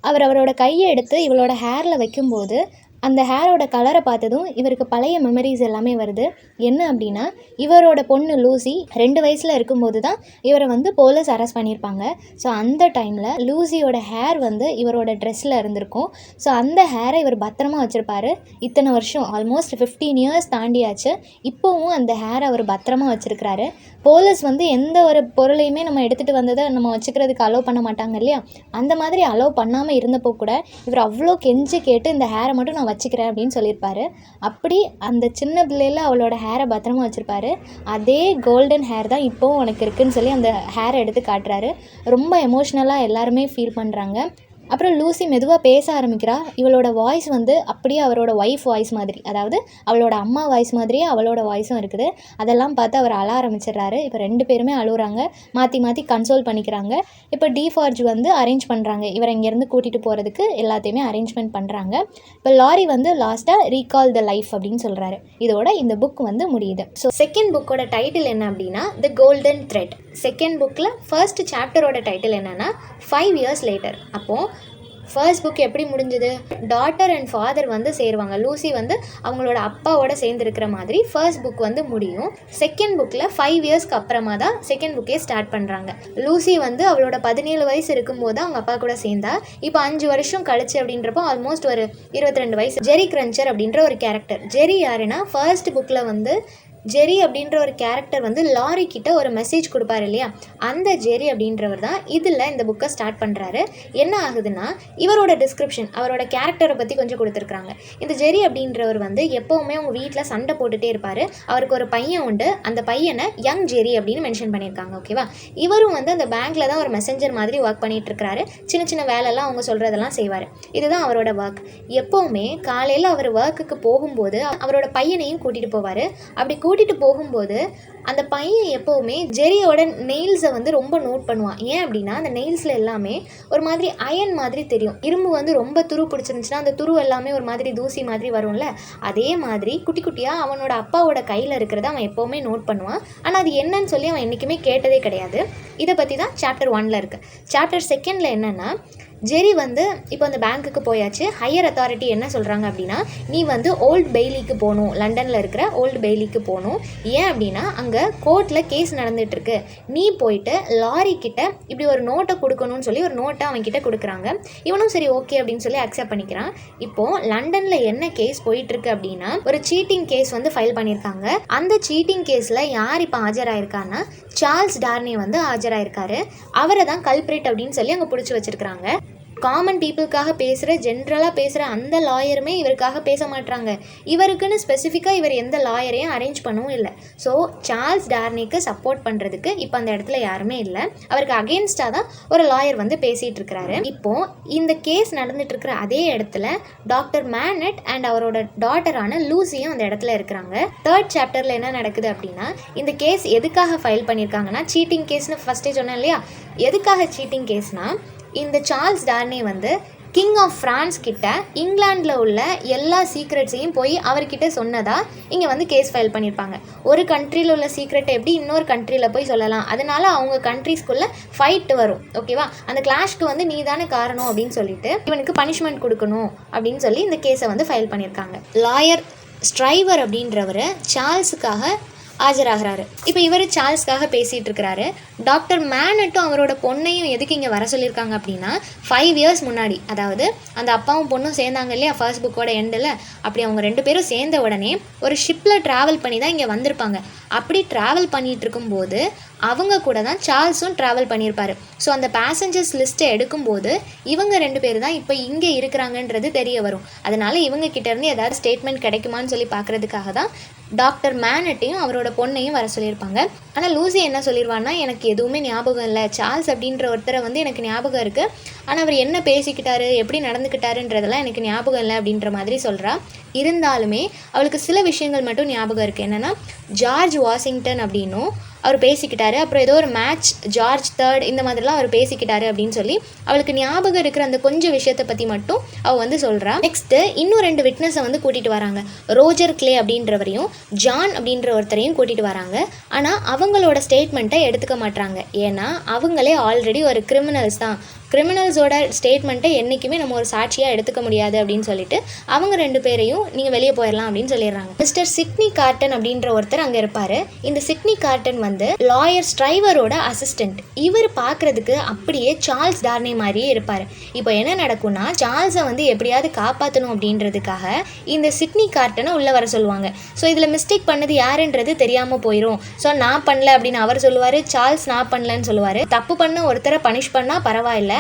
அவரோட கையை எடுத்து இவளோட ஹேரில் வைக்கும்போது அந்த ஹேரோட கலரை பார்த்ததும் இவருக்கு பழைய மெமரிஸ் எல்லாமே வருது. என்ன அப்படின்னா இவரோட பொண்ணு லூசி 2 வயசில் இருக்கும்போது தான் இவரை வந்து போலீஸ் அரெஸ்ட் பண்ணியிருப்பாங்க. ஸோ அந்த டைமில் லூசியோட ஹேர் வந்து இவரோட ட்ரெஸ்ஸில் இருந்திருக்கும். ஸோ அந்த ஹேரை இவர் பத்திரமா வச்சுருப்பார். இத்தனை வருஷம் ஆல்மோஸ்ட் 15 இயர்ஸ் தாண்டியாச்சு. இப்போவும் அந்த ஹேரை அவர் பத்திரமா வச்சுருக்கிறாரு. போலீஸ் வந்து எந்த ஒரு பொருளையுமே நம்ம எடுத்துகிட்டு வந்ததை நம்ம வச்சுக்கிறதுக்கு அலோவ் பண்ண மாட்டாங்க இல்லையா, அந்த மாதிரி அலோவ் பண்ணாமல் இருந்தப்போ கூட இவர் அவ்வளோ கெஞ்சி கேட்டு இந்த ஹேரை மட்டும் நான் வச்சுக்கிறேன் அப்படின்னு சொல்லியிருப்பாரு. அப்படி அந்த சின்ன பிள்ளையில் அவளோட ஹேரை பத்திரமா வச்சுருப்பாரு. அதே கோல்டன் ஹேர் தான் இப்போவும் உனக்கு இருக்குதுன்னு சொல்லி அந்த ஹேரை எடுத்து காட்டுறாரு. ரொம்ப எமோஷ்னலாக எல்லாருமே ஃபீல் பண்ணுறாங்க. அப்புறம் லூசி மெதுவாக பேச ஆரம்பிக்கிறா. இவளோட வாய்ஸ் வந்து அப்படியே அவரோட ஒய்ஃப் வாய்ஸ் மாதிரி, அதாவது அவளோட அம்மா வாய்ஸ் மாதிரியே அவளோட வாய்ஸும் இருக்குது. அதெல்லாம் பார்த்து அவர் அழ ஆரம்பிச்சிடுறாரு. இப்போ 2 பேருமே அழுகுறாங்க, மாற்றி மாற்றி கன்சோல் பண்ணிக்கிறாங்க. இப்போ டிஃபார்ஜ் வந்து அரேஞ்ச் பண்ணுறாங்க, இவரை இங்கேருந்து கூட்டிகிட்டு போகிறதுக்கு எல்லாத்தையுமே அரேஞ்ச்மெண்ட் பண்ணுறாங்க. இப்போ லாரி வந்து லாஸ்ட்டாக ரீகால் த லைஃப் அப்படின்னு சொல்கிறாரு. இதோட இந்த புக் வந்து முடியுது. ஸோ செகண்ட் புக்கோட டைட்டில் என்ன அப்படின்னா த கோல்டன் த்ரெட். செகண்ட் புக்கில் ஃபர்ஸ்ட் சாப்டரோட டைட்டில் என்னென்னா 5 years later. அப்போது ஃபர்ஸ்ட் புக் எப்படி முடிஞ்சது, டாட்டர் அண்ட் ஃபாதர் வந்து சேருவாங்க. லூசி வந்து அவங்களோட அப்பாவோட சேர்ந்துருக்கிற மாதிரி ஃபர்ஸ்ட் புக் வந்து முடியும். செகண்ட் புக்கில் 5 இயர்ஸ்க்கு அப்புறமா தான் செகண்ட் புக்கே ஸ்டார்ட் பண்ணுறாங்க. லூசி வந்து அவளோட 17 வயசு இருக்கும்போது அவங்க அப்பா கூட சேர்ந்தா. இப்போ 5 வருஷம் கழிச்சு அப்படின்றப்போ ஆல்மோஸ்ட் ஒரு 22 வயசு. ஜெரி கிரன்ச்சர் அப்படின்ற ஒரு கேரக்டர். ஜெரி யாருன்னா ஃபர்ஸ்ட் புக்கில் வந்து ஜெரி அப்படின்ற ஒரு கேரக்டர் வந்து லாரி கிட்ட ஒரு மெசேஜ் கொடுப்பாரு இல்லையா, அந்த ஜெரி அப்படின்றவர் தான் இதில் இந்த புக்கை ஸ்டார்ட் பண்ணுறாரு. என்ன ஆகுதுன்னா இவரோட டிஸ்கிரிப்ஷன், அவரோட கேரக்டரை பற்றி கொஞ்சம் கொடுத்துருக்குறாங்க. இந்த ஜெரி அப்படின்றவர் வந்து எப்போவுமே அவங்க வீட்டில் சண்டை போட்டுகிட்டே இருப்பார். அவருக்கு ஒரு பையன் உண்டு, அந்த பையனை யங் ஜெரி அப்படின்னு மென்ஷன் பண்ணியிருக்காங்க. ஓகேவா, இவரும் வந்து அந்த பேங்க்கில் தான் ஒரு மெசஞ்சர் மாதிரி ஒர்க் பண்ணிகிட்டு இருக்கிறாரு. சின்ன சின்ன வேலைலாம் அவங்க சொல்கிறதெல்லாம் செய்வார். இதுதான் அவரோட ஒர்க். எப்போவுமே காலையில் அவர் ஒர்க்குக்கு போகும்போது அவரோட பையனையும் கூட்டிகிட்டு போவார். அப்படி கூட்டிகிட்டு போகும்போது அந்த பையன் எப்போவுமே ஜெரியோட நெயில்ஸை வந்து ரொம்ப நோட் பண்ணுவான். ஏன் அப்படின்னா அந்த நெயில்ஸில் எல்லாமே ஒரு மாதிரி அயன் மாதிரி தெரியும். இரும்பு வந்து ரொம்ப துரு பிடிச்சிருந்துச்சுன்னா அந்த துரு எல்லாமே ஒரு மாதிரி தூசி மாதிரி வரும்ல, அதே மாதிரி குட்டி குட்டியாக அவனோட அப்பாவோட கையில் இருக்கிறத அவன் எப்போவுமே நோட் பண்ணுவான். ஆனால் அது என்னன்னு சொல்லி அவன் என்றைக்குமே கேட்டதே கிடையாது. இதை பற்றி தான் சாப்டர் 1 இருக்குது. சாப்டர் 2 என்னென்னா, ஜெரி வந்து இப்போ அந்த பேங்க்குக்கு போயாச்சு. ஹையர் அத்தாரிட்டி என்ன சொல்கிறாங்க அப்படின்னா, நீ வந்து ஓல்டு பெய்லிக்கு போகணும், லண்டனில் இருக்கிற ஓல்டு பெய்லிக்கு போகணும். ஏன் அப்படின்னா அங்கே கோர்ட்டில் கேஸ் நடந்துகிட்ருக்கு. நீ போயிட்டு லாரி கிட்ட இப்படி ஒரு நோட்டை கொடுக்கணும்னு சொல்லி ஒரு நோட்டை அவன்கிட்ட கொடுக்குறாங்க. இவனும் சரி ஓகே அப்படின்னு சொல்லி அக்செப்ட் பண்ணிக்கிறான். இப்போது லண்டனில் என்ன கேஸ் போயிட்டுருக்கு அப்படின்னா, ஒரு சீட்டிங் கேஸ் வந்து ஃபைல் பண்ணியிருக்காங்க. அந்த சீட்டிங் கேஸில் யார் இப்போ ஆஜராயிருக்கான்னா, சார்ல்ஸ் டார்னே வந்து ஆஜராயிருக்காரு. அவரை தான் கல்பிரேட் அப்படின்னு சொல்லி அங்கே பிடிச்சி வச்சுருக்காங்க. காமன் பீப்புளுக்காக பேசுகிற, ஜென்ரலாக பேசுகிற அந்த லாயருமே இவருக்காக பேச மாட்டாங்க. இவருக்குன்னு ஸ்பெசிஃபிக்காக இவர் எந்த லாயரையும் அரேஞ்ச் பண்ணவும் இல்லை. ஸோ சார்ல்ஸ் டார்னேக்கு சப்போர்ட் பண்ணுறதுக்கு இப்போ அந்த இடத்துல யாருமே இல்லை. அவருக்கு அகெயின்ஸ்டாக தான் ஒரு லாயர் வந்து பேசிகிட்டு இருக்கிறாரு. இப்போது இந்த கேஸ் நடந்துட்டு இருக்கிற அதே இடத்துல டாக்டர் மேனட் அண்ட் அவரோட டாட்டரான லூசியும் அந்த இடத்துல இருக்கிறாங்க. 3rd சாப்டரில் என்ன நடக்குது அப்படின்னா, இந்த கேஸ் எதுக்காக ஃபைல் பண்ணியிருக்காங்கன்னா, சீட்டிங் கேஸ்னு ஃபஸ்ட்டே சொன்னேன் இல்லையா, எதுக்காக சீட்டிங் கேஸ்னால், இந்த சார்ல்ஸ் டார்னே வந்து கிங் ஆஃப் ஃப்ரான்ஸ் கிட்ட இங்கிலாண்டில் உள்ள எல்லா சீக்ரெட்ஸையும் போய் அவர்கிட்ட சொன்னதா இங்கே வந்து கேஸ் ஃபைல் பண்ணியிருப்பாங்க. ஒரு கண்ட்ரியில் உள்ள சீக்ரெட்டை எப்படி இன்னொரு கண்ட்ரியில் போய் சொல்லலாம், அதனால அவங்க கண்ட்ரிஸ்குள்ளே ஃபைட் வரும். ஓகேவா, அந்த கிளாஷ்க்கு வந்து நீ தானே காரணம் அப்படின்னு சொல்லிட்டு இவனுக்கு பனிஷ்மெண்ட் கொடுக்கணும் அப்படின்னு சொல்லி இந்த கேஸை வந்து ஃபைல் பண்ணியிருக்காங்க. லாயர் ஸ்ட்ரைவர் அப்படின்றவர் சார்ல்ஸுக்காக ஆஜராகிறாரு. இப்போ இவர் சார்ல்ஸ்க்காக பேசிகிட்டு இருக்கிறாரு. டாக்டர் மேனட்டும் அவரோட பொண்ணையும் எதுக்கு இங்கே வர சொல்லியிருக்காங்க அப்படின்னா, 5 இயர்ஸ் முன்னாடி, அதாவது அந்த அப்பாவும் பொண்ணும் சேர்ந்தாங்க இல்லையா ஃபர்ஸ்ட் புக்கோட எண்டில், அப்படி அவங்க 2 பேரும் சேர்ந்த உடனே ஒரு ஷிப்பில் ட்ராவல் பண்ணி தான் இங்கே வந்திருப்பாங்க. அப்படி ட்ராவல் பண்ணிகிட்டு இருக்கும்போது அவங்க கூட தான் சார்ல்ஸும் ட்ராவல் பண்ணியிருப்பார். ஸோ அந்த பேசஞ்சர்ஸ் லிஸ்ட்டை எடுக்கும்போது இவங்க 2 பேர் தான் இப்போ இங்கே இருக்கிறாங்கன்றது தெரிய வரும். அதனால் இவங்க கிட்டேருந்து ஏதாவது ஸ்டேட்மெண்ட் கிடைக்குமான்னு சொல்லி பார்க்குறதுக்காக தான் டாக்டர் மேனட்டையும் அவரோட பொண்ணையும் வர சொல்லியிருப்பாங்க. ஆனால் லூசி என்ன சொல்லிடுவான்னா, எனக்கு எதுவுமே ஞாபகம் இல்லை, சார்ல்ஸ் அப்படின்ற ஒருத்தரை வந்து எனக்கு ஞாபகம் இருக்குது, ஆனால் அவர் என்ன பேசிக்கிட்டாரு, எப்படி நடந்துக்கிட்டாருன்றதெல்லாம் எனக்கு ஞாபகம் இல்லை அப்படின்ற மாதிரி சொல்கிறா. இருந்தாலுமே அவளுக்கு சில விஷயங்கள் மட்டும் ஞாபகம் இருக்குது. என்னென்னா, ஜார்ஜ் வாஷிங்டன் அப்படின்னும் அவர் பேசிக்கிட்டாரு, அப்புறம் ஏதோ ஒரு மேட்ச் ஜார்ஜ் 3rd இந்த மாதிரிலாம் அவர் பேசிக்கிட்டாரு அப்படின்னு சொல்லி அவளுக்கு ஞாபகம் இருக்கிற அந்த கொஞ்சம் விஷயத்தை பற்றி மட்டும் அவள் வந்து சொல்கிறா. நெக்ஸ்ட்டு இன்னும் 2 விட்னஸை வந்து கூட்டிகிட்டு வராங்க. ரோஜர் கிளே அப்படின்றவரையும் ஜான் அப்படின்ற ஒருத்தரையும் கூட்டிகிட்டு வராங்க. ஆனால் அவங்களோட ஸ்டேட்மெண்ட்டை எடுத்துக்க மாட்டாங்க. ஏன்னா அவங்களே ஆல்ரெடி ஒரு கிரிமினல்ஸ் தான். கிரிமினல்ஸோட ஸ்டேட்மெண்ட்டை என்றைக்குமே நம்ம ஒரு சாட்சியாக எடுத்துக்க முடியாது அப்படின்னு சொல்லிட்டு அவங்க 2 பேரையும் நீங்கள் வெளியே போயிடலாம் அப்படின்னு சொல்லிடுறாங்க. மிஸ்டர் சிட்னி கார்டன் அப்படின்ற ஒருத்தர் அங்கே இருப்பார். இந்த சிட்னி கார்டன் வந்து லாயர் ஸ்ட்ரைவரோட அசிஸ்டன்ட். இவர் பார்க்குறதுக்கு அப்படியே சார்ல்ஸ் டார்னே மாதிரியே இருப்பார். இப்போ என்ன நடக்கும்னா, சார்ல்ஸை வந்து எப்படியாவது காப்பாற்றணும் அப்படின்றதுக்காக இந்த சிட்னி கார்டனை உள்ளே வர சொல்லுவாங்க. ஸோ இதில் மிஸ்டேக் பண்ணது யாருன்றது தெரியாமல் போயிடும். ஸோ நான் பண்ணல அப்படின்னு அவர் சொல்லுவார், சார்ல்ஸ் நான் பண்ணலன்னு சொல்லுவார். தப்பு பண்ண ஒருத்தரை பனிஷ் பண்ணால் பரவாயில்ல,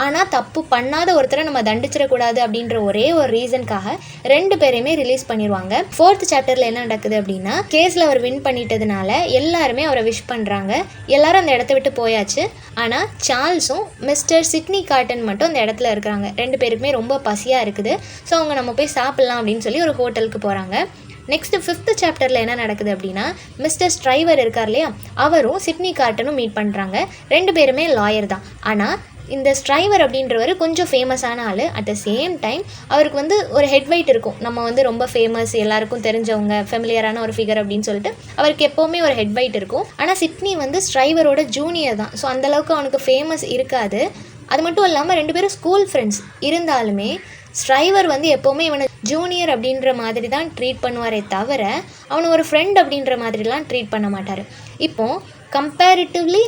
ஆனால் தப்பு பண்ணாத ஒருத்தரை நம்ம தண்டிச்சிடக்கூடாது அப்படின்ற ஒரே ஒரு ரீசனுக்காக 2 பேரையுமே ரிலீஸ் பண்ணிடுவாங்க. 4th சாப்டரில் என்ன நடக்குது அப்படின்னா, கேஸில் அவர் வின் பண்ணிட்டதுனால எல்லாருமே அவரை விஷ் பண்ணுறாங்க. எல்லாரும் அந்த இடத்த விட்டு போயாச்சு. ஆனால் சார்ல்ஸும் மிஸ்டர் சிட்னி கார்டன் மட்டும் அந்த இடத்துல இருக்கிறாங்க. 2 பேருக்குமே ரொம்ப பசியாக இருக்குது. ஸோ அவங்க நம்ம போய் சாப்பிட்லாம் அப்படின்னு சொல்லி ஒரு ஹோட்டலுக்கு போகிறாங்க. நெக்ஸ்ட்டு 5th சாப்டரில் என்ன நடக்குது அப்படின்னா, மிஸ்டர் ஸ்ட்ரைவர் இருக்கார் இல்லையா, அவரும் சிட்னி கார்டனும் மீட் பண்ணுறாங்க. 2 பேருமே லாயர் தான். ஆனால் இந்த ஸ்ட்ரைவர் அப்படின்றவர் கொஞ்சம் ஃபேமஸான ஆள். அட் த சேம் டைம் அவருக்கு வந்து ஒரு ஹெட் வெயிட் இருக்கும். நம்ம வந்து ரொம்ப ஃபேமஸ், எல்லாருக்கும் தெரிஞ்சவங்க, ஃபெமிலியரான ஒரு ஃபிகர் அப்படின்னு சொல்லிட்டு அவருக்கு எப்போவுமே ஒரு ஹெட் வெயிட் இருக்கும். ஆனால் சிட்னி வந்து ஸ்ட்ரைவரோட ஜூனியர் தான். ஸோ அந்தளவுக்கு அவனுக்கு ஃபேமஸ் இருக்காது. அது மட்டும் இல்லாமல் 2 பேரும் ஸ்கூல் ஃப்ரெண்ட்ஸ். இருந்தாலுமே ஸ்ட்ரைவர் வந்து எப்போவுமே இவனை ஜூனியர் அப்படின்ற மாதிரி தான் ட்ரீட் பண்ணுவாரே தவிர அவனை ஒரு ஃப்ரெண்ட் அப்படின்ற மாதிரிலாம் ட்ரீட் பண்ண மாட்டார். இப்போது கம்பேரிட்டிவ்லி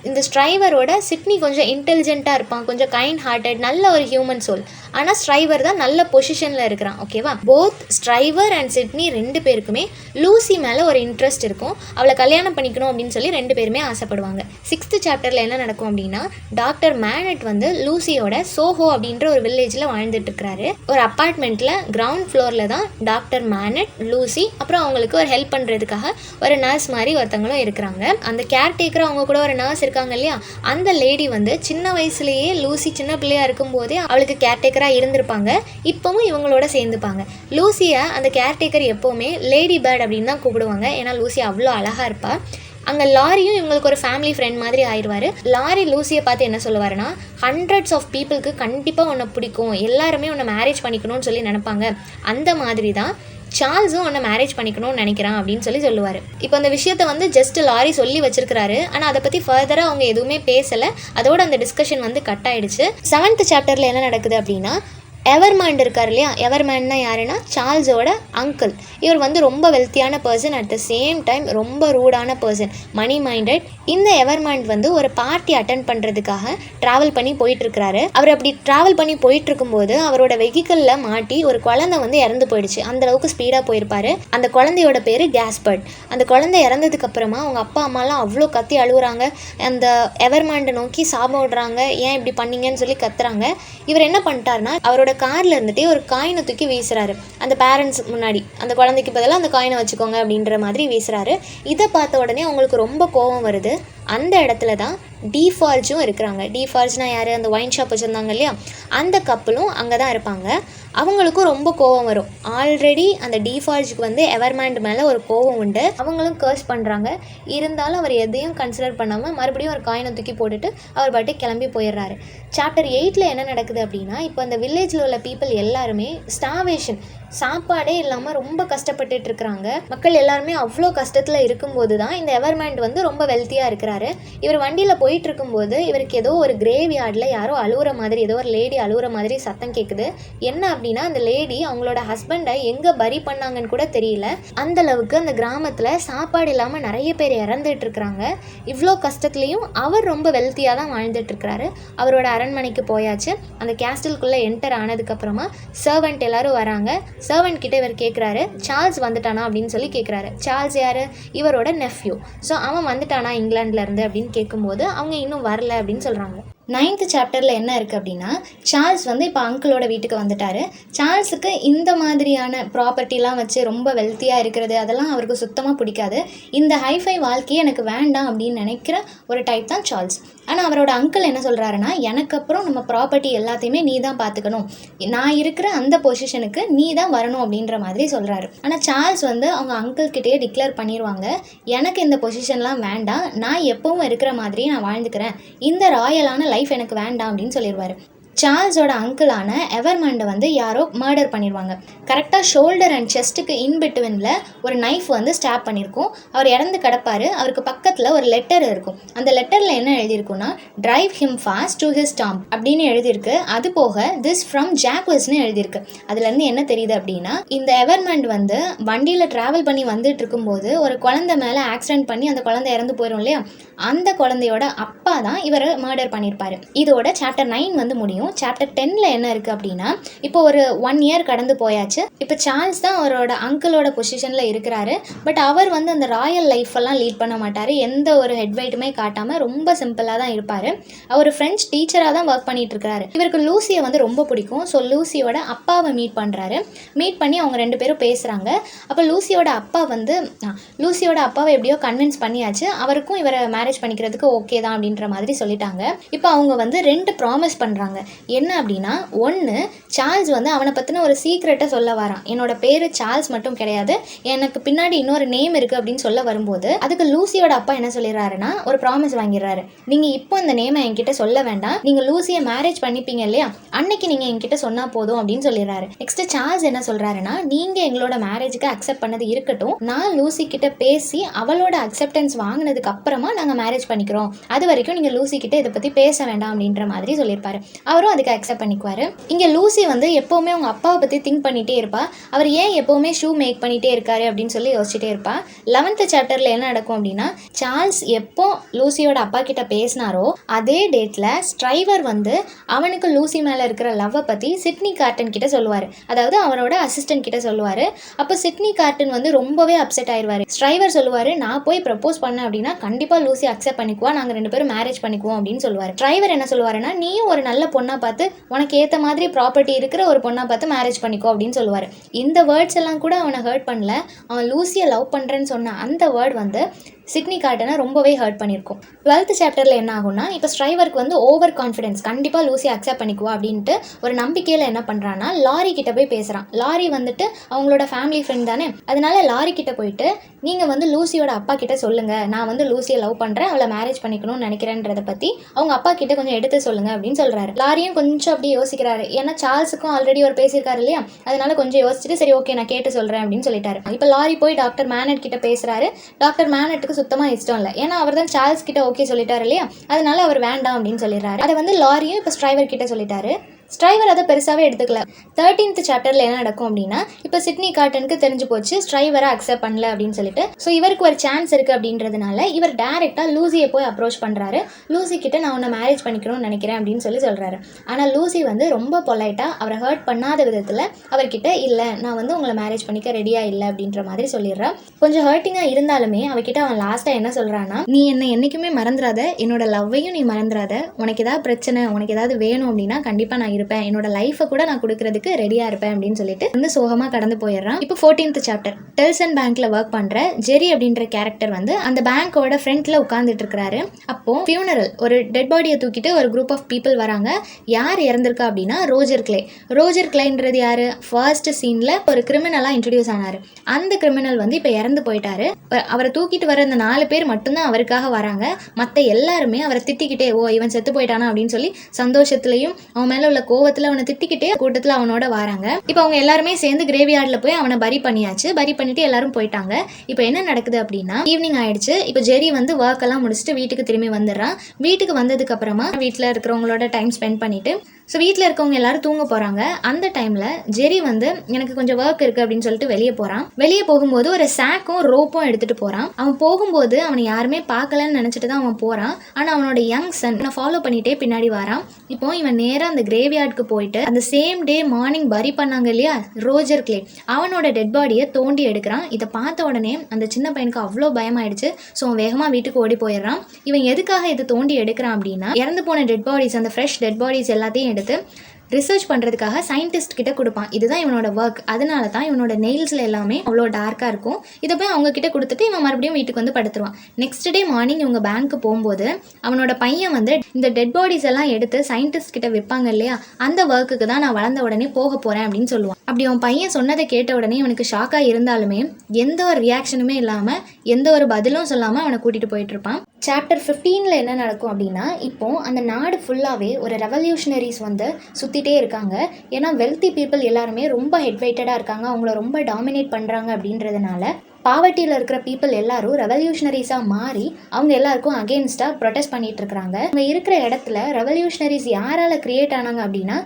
இந்த ஸ்ட்ரைவரோட சிட்னி கொஞ்சம் இன்டெலிஜென்ட்டாக இருப்பான், கொஞ்சம் கைண்ட் ஹார்ட்டட், நல்ல ஒரு ஹியூமன் சோல். ஆனால் ஸ்ட்ரைவர் தான் நல்ல பொசிஷனில் இருக்கிறான். ஓகேவா, போத் ஸ்ட்ரைவர் அண்ட் சிட்னி 2 பேருக்குமே லூசி மேலே ஒரு இன்ட்ரெஸ்ட் இருக்கும். அவளை கல்யாணம் பண்ணிக்கணும் அப்படின்னு சொல்லி 2 பேருமே ஆசைப்படுவாங்க. 6th சாப்டரில் என்ன நடக்கும் அப்படின்னா, டாக்டர் மேனட் வந்து லூசியோட சோஹோ அப்படின்ற ஒரு வில்லேஜில் வாழ்ந்துட்டு இருக்கிறாரு. ஒரு அப்பார்ட்மெண்ட்டில் கிரவுண்ட் ஃப்ளோரில் தான் டாக்டர் மேனட், லூசி, அப்புறம் அவங்களுக்கு ஒரு ஹெல்ப் பண்ணுறதுக்காக ஒரு நர்ஸ் மாதிரி ஒருத்தவங்களும் இருக்கிறாங்க. அந்த கேர்டேக்கர் அவங்க கூட ஒரு நர்ஸ் இருக்காங்க இல்லையா, அந்த லேடி வந்து சின்ன வயசுலேயே லூசி சின்ன பிள்ளையாக இருக்கும்போதே அவளுக்கு கேர்டேக்கராக கேர்டேக்கராக இருந்திருப்பாங்க, இப்போவும் இவங்களோட சேர்ந்துப்பாங்க. லூசியை அந்த கேர்டேக்கர் எப்போவுமே லேடி பேர்ட் அப்படின்னு தான் கூப்பிடுவாங்க. ஏன்னா லூசி அவ்வளோ அழகாக இருப்பாள். அங்கே லாரியும் இவங்களுக்கு ஒரு ஃபேமிலி ஃப்ரெண்ட் மாதிரி ஆயிடுவார். லாரி லூசியை பார்த்து என்ன சொல்லுவாருன்னா, ஹண்ட்ரட்ஸ் ஆஃப் பீப்புளுக்கு கண்டிப்பாக உன்னை பிடிக்கும், எல்லாருமே உன்னை மேரேஜ் பண்ணிக்கணும்னு சொல்லி நினைப்பாங்க. அந்த மாதிரி தான் சார்ல்ஸும் உன்னை மேரேஜ் பண்ணிக்கணும்னு நினைக்கிறான் அப்படின்னு சொல்லுவார். இப்போ அந்த விஷயத்தை வந்து ஜஸ்ட் லாரி சொல்லி வச்சிருக்கிறாரு. ஆனால் அதை பற்றி ஃபர்தராக அவங்க எதுவுமே பேசலை. அதோட அந்த டிஸ்கஷன் வந்து கட் ஆயிடுச்சு. 7th சாப்டரில் என்ன நடக்குது அப்படின்னா, எவர்மாண்ட் இருக்கார் இல்லையா, எவர்மாண்ட்னா யாருன்னா சார்ல்ஸோட அங்கிள். இவர் வந்து ரொம்ப வெல்த்தியான person, at the same time ரொம்ப ரூடான பர்சன், மணி மைண்டட். இந்த எவர்மாண்ட் வந்து ஒரு பார்ட்டி அட்டென்ட் பண்ணுறதுக்காக ட்ராவல் பண்ணி போயிட்டுருக்கிறாரு. அவர் அப்படி ட்ராவல் பண்ணி போயிட்டுருக்கும்போது அவரோட வெஹிக்கிளில் மாட்டி ஒரு குழந்தை வந்து இறந்து போயிடுச்சு. அந்தளவுக்கு ஸ்பீடாக போயிருப்பார். அந்த குழந்தையோட பேர் கேஸ்பர்ட். அந்த குழந்தை இறந்ததுக்கப்புறமா அவங்க அப்பா அம்மாலாம் அவ்வளோ கத்தி அழுகுறாங்க. அந்த எவர்மாண்டை நோக்கி சாபம் விடுறாங்க, ஏன் இப்படி பண்ணீங்கன்னு சொல்லி கத்துறாங்க. இவர் என்ன பண்ணிட்டாருன்னா, அவரோட கார்ல இருந்துட்டு ஒரு காயினை தூக்கி வீசுறாரு. அந்த பேரண்ட்ஸ் முன்னாடி அந்த குழந்தைக்கு பதிலாக அந்த காயினை வச்சுக்கோங்க அப்படின்ற மாதிரி வீசுறாரு. இதை பார்த்த உடனே அவங்களுக்கு ரொம்ப கோபம் வருது. அந்த இடத்துல தான் டிஃபார்ஜும் இருக்கிறாங்க. டிஃபார்ஜ்னா யார்? அந்த ஒயின் ஷாப் வச்சுருந்தாங்க இல்லையா, அந்த கப்பலும் அங்கே தான் இருப்பாங்க. அவங்களுக்கும் ரொம்ப கோபம் வரும். ஆல்ரெடி அந்த டிஃபார்ஜுக்கு வந்து எவர்மாண்ட் மேலே ஒரு கோபம் உண்டு. அவங்களும் கர்ஸ் பண்ணுறாங்க. இருந்தாலும் அவர் எதையும் கன்சிடர் பண்ணாமல் மறுபடியும் ஒரு காயினை தூக்கி போட்டுட்டு அவர் பாட்டு கிளம்பி போயிடுறாரு. சாப்டர் 8ல் என்ன நடக்குது அப்படின்னா, இப்போ அந்த வில்லேஜில் உள்ள பீப்புள் எல்லாருமே ஸ்டார்வேஷன், சாப்பாடே இல்லாமல் ரொம்ப கஷ்டப்பட்டுட்டு இருக்கிறாங்க. மக்கள் எல்லாருமே அவ்வளோ கஷ்டத்தில் இருக்கும்போது தான் இந்த எவர்மாண்ட் வந்து ரொம்ப வெல்த்தியாக இருக்கிறாரு. இவர் வண்டியில் போயிட்டு இருக்கும்போது இவருக்கு ஏதோ ஒரு கிரேவ் யார்டில் யாரோ அழுகுற மாதிரி, ஏதோ ஒரு லேடி அழுகுற மாதிரி சத்தம் கேட்குது. என்ன அப்படின்னா, அந்த லேடி அவங்களோட ஹஸ்பண்டை எங்கே பரி பண்ணாங்கன்னு கூட தெரியல. அந்தளவுக்கு அந்த கிராமத்தில் சாப்பாடு இல்லாமல் நிறைய பேர் இறந்துட்டு இருக்கிறாங்க. இவ்வளோ கஷ்டத்துலேயும் அவர் ரொம்ப வெல்த்தியாக தான் வாழ்ந்துட்டு இருக்கிறாரு. அவரோட அரண்மனைக்கு போயாச்சு. அந்த கேஸ்டலுக்குள்ளே என்டர் ஆனதுக்கப்புறமா சர்வெண்ட் எல்லாரும் வராங்க. சர்வெண்ட் கிட்ட இவர் கேட்குறாரு, சார்ல்ஸ் வந்துட்டானா அப்படின்னு சொல்லி கேட்குறாரு. சார்ல்ஸ் யார்? இவரோட நெஃப்யூ. ஸோ அவன் வந்துட்டானா இங்கிலாந்துலேருந்து அப்படின்னு கேட்கும்போது அவங்க இன்னும் வரல அப்படின்னு சொல்கிறாங்க. 9th சாப்டரில் என்ன இருக்குது அப்படின்னா, சார்ல்ஸ் வந்து இப்போ அங்கிளோட வீட்டுக்கு வந்துட்டார். சார்ல்ஸுக்கு இந்த மாதிரியான ப்ராப்பர்ட்டிலாம் வச்சு ரொம்ப வெல்த்தியாக இருக்கிறது அதெல்லாம் அவருக்கு சுத்தமாக பிடிக்காது. இந்த ஹைஃபை வாழ்க்கையே எனக்கு வேண்டாம் அப்படின்னு நினைக்கிற ஒரு டைப் தான் சார்ல்ஸ். ஆனால் அவரோட அங்கிள் என்ன சொல்கிறாருன்னா, எனக்கு அப்புறம் நம்ம ப்ராப்பர்ட்டி எல்லாத்தையுமே நீ தான் பார்த்துக்கணும், நான் இருக்கிற அந்த பொசிஷனுக்கு நீ தான் வரணும் அப்படின்ற மாதிரி சொல்கிறாரு. ஆனால் சார்ல்ஸ் வந்து அவங்க அங்கிள்கிட்டயே டிக்ளேர் பண்ணிடுவாங்க, எனக்கு இந்த பொசிஷன்லாம் வேண்டாம், நான் எப்பவும் இருக்கிற மாதிரி நான் வாழ்ந்துக்கிறேன், இந்த ராயலான லைஃப் எனக்கு வேண்டாம் அப்படின்னு சொல்லிடுவார். சார்ல்ஸோட அங்கிளான எவர்மாண்டை வந்து யாரோ மர்டர் பண்ணிடுவாங்க. கரெக்டாக ஷோல்டர் அண்ட் செஸ்ட்டுக்கு இன்பிட்வீனில் ஒரு நைஃப் வந்து ஸ்டாப் பண்ணியிருக்கும். அவர் இறந்து கிடப்பார். அவருக்கு பக்கத்தில் ஒரு லெட்டர் இருக்கும். அந்த லெட்டரில் என்ன எழுதியிருக்குன்னா, drive him fast to his tomb அப்படின்னு எழுதியிருக்கு. அது போக திஸ் ஃப்ரம் ஜாக்வஸ்ன்னு எழுதியிருக்கு. அதுலேருந்து என்ன தெரியுது அப்படின்னா, இந்த எவர்மாண்ட் வந்து வண்டியில் ட்ராவல் பண்ணி வந்துட்டு இருக்கும்போது ஒரு குழந்தை மேலே ஆக்சிடென்ட் பண்ணி அந்த குழந்தை இறந்து போயிடும் இல்லையா, அந்த குழந்தையோட அப்பா தான் இவரை மர்டர் பண்ணியிருப்பார். இதோட சாப்டர் 9 வந்து முடியும். சாப்டர் 10ல் என்ன இருக்குது அப்படின்னா, இப்போ ஒரு 1 இயர் கடந்து போயாச்சு. இப்போ சார்ல்ஸ் தான் அவரோட அங்கிளோட பொசிஷனில் இருக்கிறாரு. பட் அவர் வந்து அந்த ராயல் லைஃப்பெல்லாம் லீட் பண்ண மாட்டார். எந்த ஒரு ஹெட்வைட்டுமே காட்டாமல் ரொம்ப சிம்பிளாக தான் இருப்பார். அவர் ஃப்ரெஞ்ச் டீச்சராக தான் ஒர்க் பண்ணிட்டு இருக்காரு. இவருக்கு லூசியை வந்து ரொம்ப பிடிக்கும். ஸோ லூசியோட அப்பாவை மீட் பண்ணுறாரு. மீட் பண்ணி அவங்க 2 பேரும் பேசுகிறாங்க. அப்போ லூசியோட அப்பாவை எப்படியோ கன்வின்ஸ் பண்ணியாச்சு. அவருக்கும் இவரை மேரேஜ் பண்ணிக்கிறதுக்கு ஓகே தான் அப்படின்ற மாதிரி சொல்லிட்டாங்க. இப்போ அவங்க வந்து 2 ப்ராமிஸ் பண்ணுறாங்க. என்ன அப்படின்னா, ஒன்று, சார்ல்ஸ் வந்து அவனை பற்றின ஒரு சீக்ரெட்டை சொல்ல வரான். என்னோட பேர் சார்ல்ஸ் மட்டும் கிடையாது, எனக்கு பின்னாடி இன்னொரு நேம் இருக்குது அப்படின்னு சொல்ல வரும்போது அதுக்கு லூசியோட அப்பா என்ன சொல்லிடுறாருன்னா, ஒரு ப்ராமிஸ் வாங்கிடுறாரு. நீங்கள் இப்போ இந்த நேமை என்கிட்ட சொல்ல வேண்டாம், நீங்கள் லூசியை மேரேஜ் பண்ணிப்பீங்க இல்லையா, அன்னைக்கு நீங்கள் என்கிட்ட சொன்னால் போதும் அப்படின்னு சொல்லிடுறாரு. நெக்ஸ்ட் சார்ல்ஸ் என்ன சொல்கிறாருன்னா, நீங்கள் எங்களோட மேரேஜுக்கு அக்செப்ட் பண்ணது இருக்கட்டும், நான் லூசி கிட்ட பேசி அவளோட அக்செப்டன்ஸ் வாங்கினதுக்கு அப்புறமா நாங்கள் மேரேஜ் பண்ணிக்கிறோம், அது வரைக்கும் நீங்கள் லூசி கிட்ட இதை பற்றி பேச வேண்டாம் அப்படின்ற மாதிரி சொல்லியிருப்பாரு. அவரும் அதுக்கு அக்செப்ட் பண்ணிக்குவார். இங்கே லூசி வந்து எப்போவுமே அவங்க அப்பாவை பற்றி திங்க் பண்ணிகிட்டே இருப்பா. அவர் ஏன் எப்போவுமே ஷூ மேக் பண்ணிகிட்டே இருக்காரு அப்படின்னு சொல்லி யோசிச்சுட்டே இருப்பா. 11th சாப்டரில் என்ன நடக்கும் அப்படின்னா, சார்ல்ஸ் எப்போ லூசியோட அப்பா கிட்ட பேசினாரோ அதே டேட்டில் ஸ்ட்ரைவர் வந்து அவனுக்கு லூசி மேலே இருக்கிற லவ்வை பற்றி சிட்னி கார்டன் கிட்ட சொல்லுவார். அதாவது அவரோட அசிஸ்டன்ட் கிட்ட சொல்லுவார். அப்போ சிட்னி கார்டன் வந்து ரொம்பவே அப்செட் ஆயிடுவார். ஸ்ட்ரைவர் சொல்லுவார், நான் போய் ப்ரப்போஸ் பண்ணேன் அப்படின்னா கண்டிப்பாக லூசி அக்செப்ட் பண்ணிக்குவா, நாங்கள் 2 பேரும் மேரேஜ் பண்ணிக்குவோம் அப்படின்னு சொல்லுவார். டிரைவர் என்ன சொல்லுவாருன்னா, நீயும் ஒரு நல்ல பொண்ணாக பார்த்து உனக்கு ஏற்ற மாதிரி ப்ராப்பர்ட்டி இருக்கிற ஒரு பொண்ணாக பார்த்து மேரேஜ் பண்ணிக்கோ அப்படின்னு சொல்லுவார். இந்த வேர்ட்ஸ் எல்லாம் கூட அவனை ஹர்ட் பண்ணல. அவன் லூசியை லவ் பண்ணுறேன்னு சொன்ன அந்த வேர்ட் வந்து சிட்னி கார்டனை ரொம்பவே ஹர்ட் பண்ணியிருக்கும். 12th சாப்டரில் என்ன ஆகும்னா, இப்போ ஸ்ட்ரைவருக்கு வந்து ஓவர் கான்ஃபிடன்ஸ், கண்டிப்பாக லூசி அக்செப்ட் பண்ணிக்குவா அப்படின்ட்டு ஒரு நம்பிக்கையில் என்ன பண்ணுறான்னா, லாரி கிட்ட போய் பேசுகிறான். லாரி வந்துட்டு அவங்களோட ஃபேமிலி ஃப்ரெண்ட் தானே, அதனால லாரி கிட்ட போயிட்டு நீங்கள் வந்து லூசியோட அப்பா கிட்ட சொல்லுங்கள், நான் வந்து லூசியை லவ் பண்ணுறேன், அவளை மேரேஜ் பண்ணிக்கணும்னு நினைக்கிறேன்றதை பற்றி அவங்க அப்பா கிட்ட கொஞ்சம் எடுத்து சொல்லுங்கள் அப்படின்னு சொல்கிறாரு. லாரியும் கொஞ்சம் அப்படியே யோசிக்கிறாரு, ஏன்னா சார்ல்ஸுக்கும் ஆல்ரெடி ஒரு பேசியிருக்காரு இல்லையா, அதனால கொஞ்சம் யோசிச்சுட்டு சரி ஓகே நான் கேட்டு சொல்கிறேன் அப்படின்னு சொல்லிட்டாரு. இப்போ லாரி போய் டாக்டர் மேனட் கிட்ட பேசுகிறாரு. டாக்டர் மேனட்டுக்கு சுத்தமாக இஷ்டம் இல்லை, ஏன்னா அவர் தான் சார்ல்ஸ் கிட்ட ஓகே சொல்லிட்டாரு இல்லையா, அதனால அவர் வேண்டாம் அப்படின்னு சொல்லிடுறாரு. அதை வந்து லாரியும் இப்போ ஸ்ட்ரைவர் கிட்ட சொல்லிட்டாரு. ஸ்ட்ரைவர் அதை பெருசாகவே எடுத்துக்கல. 13th சாப்டரில் என்ன நடக்கும் அப்படின்னா, இப்போ சிட்னி கார்டனுக்கு தெரிஞ்சு போச்சு ஸ்ட்ரைவரை அக்செப்ட் பண்ணல அப்படின்னு சொல்லிட்டு. ஸோ இவருக்கு ஒரு சான்ஸ் இருக்குது அப்படின்றதுனால இவர் டேரெக்டாக லூசியை போய் அப்ரோச் பண்ணுறாரு. லூசி கிட்ட நான் உன்னை மேரேஜ் பண்ணிக்கணும்னு நினைக்கிறேன் அப்படின்னு சொல்கிறாரு. ஆனால் லூசி வந்து ரொம்ப பொலைட்டாக அவரை ஹர்ட் பண்ணாத விதத்தில் அவர்கிட்ட இல்லை நான் வந்து உங்களை மேரேஜ் பண்ணிக்க ரெடியாக இல்லை அப்படின்ற மாதிரி சொல்லிடுறான். கொஞ்சம் ஹர்ட்டிங்காக இருந்தாலுமே அவகிட்ட அவன் லாஸ்ட்டாக என்ன சொல்கிறான்னா, நீ என்னை என்றைக்குமே மறந்துடாத, என்னோட லவ்வையும் நீ மறந்துடாத, உனக்கு ஏதாவது பிரச்சனை உனக்கு ஏதாவது வேணும் அப்படின்னா கண்டிப்பாக நான் இருப்பேன், என்னோட லைஃபை கூட நான் கொடுக்கறதுக்கு ரெடியா இருப்பேன் அப்படின்னு சொல்லிட்டு வந்து சோகமா கடந்து போயிடுறான். இப்போ 14th சாப்டர், டெல்சன் பேங்க்ல ஒர்க் பண்ற ஜெரி அப்படின்ற கேரக்டர் வந்து அந்த பேங்கோட ஃப்ரண்ட்ல உட்கார்ந்துட்டு இருக்காரு. அப்போ ஃபியூனரல், ஒரு டெட் பாடியை தூக்கிட்டு ஒரு குரூப் ஆஃப் பீப்புள் வராங்க. யார் இறந்திருக்கா அப்படின்னா ரோஜர் கிளே. ரோஜர் கிளேன்றது யாரு, ஃபர்ஸ்ட் சீன்ல ஒரு கிரிமினலா இன்ட்ரடியூஸ் ஆனாரு. அந்த கிரிமினல் வந்து இப்போ இறந்து போயிட்டாரு. அவரை தூக்கிட்டு வர இந்த 4 பேர் மட்டும்தான் அவருக்காக வராங்க. மற்ற எல்லாருமே அவரை திட்டிக்கிட்டே ஓ இவன் செத்து போயிட்டானா அப்படின்னு சொல்லி சந்தோஷத்துலையும் அவன் மேல உள்ள கோவத்துல அவனை திட்டிக்கிட்டே கூட்டத்துல அவனோட வராங்க. இப்போ அவங்க எல்லாருமே சேர்ந்து கிரேவியார்ட்ல போய் அவனை பரி பண்ணியாச்சு. பரி பண்ணிட்டு எல்லாரும் போயிட்டாங்க. இப்போ என்ன நடக்குது அப்படின்னா, ஈவினிங் ஆயிடுச்சு. இப்போ ஜெரி வந்து ஒர்க் எல்லாம் முடிச்சுட்டு வீட்டுக்கு திரும்பி வந்துடுறான். வீட்டுக்கு வந்ததுக்கு அப்புறமா வீட்டில் இருக்கிறவங்களோட டைம் ஸ்பெண்ட் பண்ணிட்டு ஸோ வீட்டில் இருக்கவங்க எல்லாரும் தூங்க போகிறாங்க. அந்த டைமில் ஜெரி வந்து எனக்கு கொஞ்சம் ஒர்க் இருக்குது அப்படின்னு சொல்லிட்டு வெளியே போகிறான். வெளியே போகும்போது ஒரு சாக்கும் ரோப்பும் எடுத்துகிட்டு போகிறான். அவன் போகும்போது அவனை யாருமே பார்க்கலன்னு நினச்சிட்டு தான் அவன் போகிறான். ஆனால் அவனோட யங் சன் அவனை ஃபாலோ பண்ணிகிட்டே பின்னாடி வரான். இப்போ இவன் நேராக அந்த கிரேவ்யார்டுக்கு போயிட்டு அந்த சேம் டே மார்னிங் பரி பண்ணாங்க இல்லையா ரோஜர் கிளே, அவனோட டெட் பாடியை தோண்டி எடுக்கிறான். இதை பார்த்த உடனே அந்த சின்ன பையனுக்கு அவ்வளோ பயமாயிடுச்சு. ஸோ அவன் வேகமாக வீட்டுக்கு ஓடி போயிடுறான். இவன் எதுக்காக இதை தோண்டி எடுக்கிறான் அப்படின்னா, இறந்து போன டெட் பாடிஸ், அந்த ஃப்ரெஷ் டெட் பாடிஸ் எல்லாத்தையும் எடுத்து ரிசர்ச் பண்ணுறதுக்காக சயின்டிஸ்ட் கிட்ட கொடுப்பான். இதுதான் இவனோட ஒர்க். அதனால தான் இவனோட நெயில்ஸில் எல்லாமே அவ்வளோ டார்க்காக இருக்கும். இதை போய் அவங்க கிட்ட கொடுத்துட்டு இவன் மறுபடியும் வீட்டுக்கு வந்து படுத்துருவான். நெக்ஸ்ட் டே மார்னிங் இவங்க பேங்க்கு போகும்போது அவனோட பையன் வந்து இந்த டெட் பாடிஸ் எல்லாம் எடுத்து சயின்டிஸ்ட் கிட்ட விற்பாங்க இல்லையா, அந்த ஒர்க்குக்கு தான் நான் வளர்ந்த உடனே போக போகிறேன் அப்படின்னு சொல்லுவான். அப்படி அவன் பையன் சொன்னதை கேட்ட உடனே இவனுக்கு ஷாக்காக இருந்தாலுமே எந்த ஒரு ரியாக்ஷனுமே இல்லாமல் எந்த ஒரு பதிலும் சொல்லாமல் அவனை கூட்டிகிட்டு போயிட்டு இருப்பான். சாப்டர் 15ல் என்ன நடக்கும் அப்படின்னா, இப்போ அந்த நாடு ஃபுல்லாகவே ஒரு ரெவல்யூஷனரிஸ் வந்து சுற்றிட்டே இருக்காங்க. ஏன்னா வெல்த்தி பீப்புள் எல்லாருமே ரொம்ப ஹெட்வைட்டடாக இருக்காங்க, அவங்கள ரொம்ப டாமினேட் பண்ணுறாங்க அப்படின்றதுனால பாவர்ட்டியில் இருக்கிற பீப்புள் எல்லாரும் ரெவல்யூஷனரிஸாக மாறி அவங்க எல்லாருக்கும் அகெயின்ஸ்டாக ப்ரொடெஸ்ட் பண்ணிட்டு இருக்கிறாங்க. அவங்க இருக்கிற இடத்துல ரெவல்யூஷனரிஸ் யாரால் கிரியேட் ஆனாங்க அப்படின்னா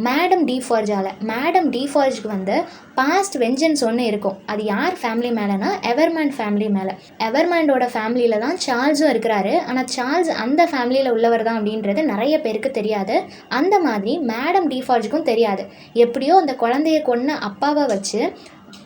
மேடம் டிஃபார்ஜால். மேடம் டிஃபார்ஜுக்கு வந்து பாஸ்ட் வெஞ்சன்ஸ் ஒன்று இருக்கும். அது யார் ஃபேமிலி மேலேனா எவர்மேண்ட் ஃபேமிலி மேலே. எவர்மேண்டோட ஃபேமிலியில் தான் சார்ல்ஸும் இருக்கிறாரு. ஆனால் சார்ல்ஸ் அந்த ஃபேமிலியில் உள்ளவர் தான் அப்படின்றது நிறைய பேருக்கு தெரியாது. அந்த மாதிரி மேடம் டிஃபார்ஜுக்கும் தெரியாது. எப்படியோ அந்த குழந்தைய கொன்ன அப்பாவை வச்சு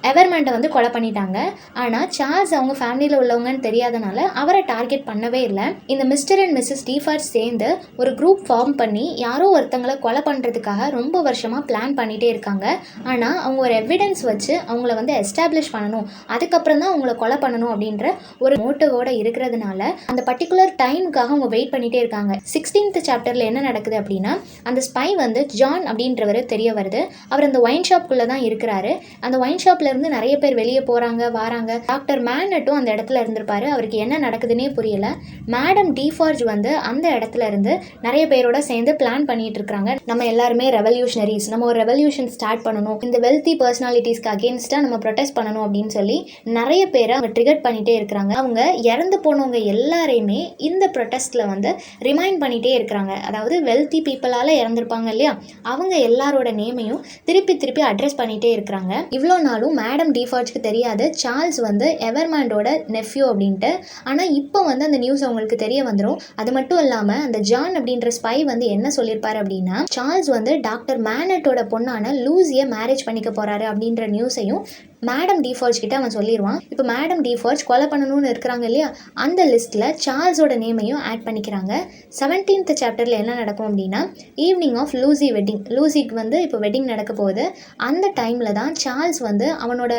எவர்மேண்டை வந்து கொலை பண்ணிட்டாங்க. ஆனால் சார்ல்ஸ் அவங்க ஃபேமிலியில் உள்ளவங்கன்னு தெரியாதனால அவரை டார்கெட் பண்ணவே இல்லை. இந்த மிஸ்டர் அண்ட் மிஸ்ஸஸ் டிஃபார்ஜ் சேர்ந்து ஒரு குரூப் ஃபார்ம் பண்ணி யாரோ ஒருத்தங்களை கொலை பண்ணுறதுக்காக ரொம்ப வருஷமாக பிளான் பண்ணிகிட்டே இருக்காங்க. ஆனால் அவங்க ஒரு எவிடன்ஸ் வச்சு அவங்கள வந்து எஸ்டாப்ளிஷ் பண்ணணும், அதுக்கப்புறம் தான் அவங்கள கொலை பண்ணணும் அப்படின்ற ஒரு மோட்டிவோடு இருக்கிறதுனால அந்த பர்டிகுலர் டைமுக்காக அவங்க வெயிட் பண்ணிகிட்டே இருக்காங்க. 16th சாப்டரில் என்ன நடக்குது அப்படின்னா, அந்த ஸ்பை வந்து ஜான் அப்படின்றவர் தெரிய வருது. அவர் அந்த ஒயின் ஷாப்குள்ளே தான் இருக்கிறாரு. அந்த ஒயின் ஷாப்ல இருந்து நிறைய பேர் வெளியே போறாங்க வராங்க. டாக்டர் மேனட்டும் அந்த இடத்துல இருந்திருப்பாரு. அவருக்கு என்ன நடக்குதுன்னே புரியல. மேடம் டிஃபார்ஜ் வந்து அந்த இடத்துல இருந்து நிறைய பேரோட சேர்ந்து பிளான் பண்ணிட்டு இருக்காங்க. நம்ம எல்லாருமே ரெவல்யூஷனரிஸ், நம்ம ஒரு ரெவல்யூஷன் ஸ்டார்ட் பண்ணணும், இந்த வெல்த்தி பர்சனாலிட்டிஸ்க்கு அகேன்ஸ்டா நம்ம ப்ரொடெஸ்ட் பண்ணணும் அப்படின்னு சொல்லி நிறைய பேரை அவங்க ட்ரிகர் பண்ணிட்டே இருக்கிறாங்க. அவங்க இறந்து போனவங்க எல்லாரையுமே இந்த ப்ரொடெஸ்ட்ல வந்து ரிமைண்ட் பண்ணிட்டே இருக்கிறாங்க. அதாவது வெல்த்தி பீப்புளால இறந்துருப்பாங்க இல்லையா, அவங்க எல்லாரோட நேமையும் திருப்பி திருப்பி அட்ரஸ் பண்ணிட்டே இருக்கிறாங்க. இவ்வளோ நாளும் மேடம் டிஃபார்ஜ்க்கு தெரியாது சார்ல்ஸ் வந்து எவர்மேண்டோட நெஃப்யூ அப்படின்ட்டு. ஆனால் இப்போ வந்து அந்த நியூஸ் அவங்களுக்கு தெரிய வந்துடும். அது மட்டும் இல்லாமல் அந்த ஜான் அப்படின்ற ஸ்பை வந்து என்ன சொல்லியிருப்பாரு அப்படின்னா, சார்ல்ஸ் வந்து டாக்டர் மேனட்டோட பொண்ணான லூசியை மேரேஜ் பண்ணிக்க போறாரு அப்படின்ற நியூஸையும் மேடம் டிஃபார்ஜ் கிட்ட அவன் சொல்லிடுவான். இப்போ மேடம் டிஃபார்ஜ் கொலை பண்ணணும்னு இருக்கிறாங்க இல்லையா, அந்த லிஸ்ட்டில் சார்ல்ஸோட நேமையும் ஆட் பண்ணிக்கிறாங்க. 17th சாப்டரில் என்ன நடக்கும் அப்படின்னா, ஈவினிங் ஆஃப் லூசி வெட்டிங். லூசிக்கு வந்து இப்போ வெட்டிங் நடக்க போகுது. அந்த டைமில் தான் சார்ல்ஸ் வந்து அவனோட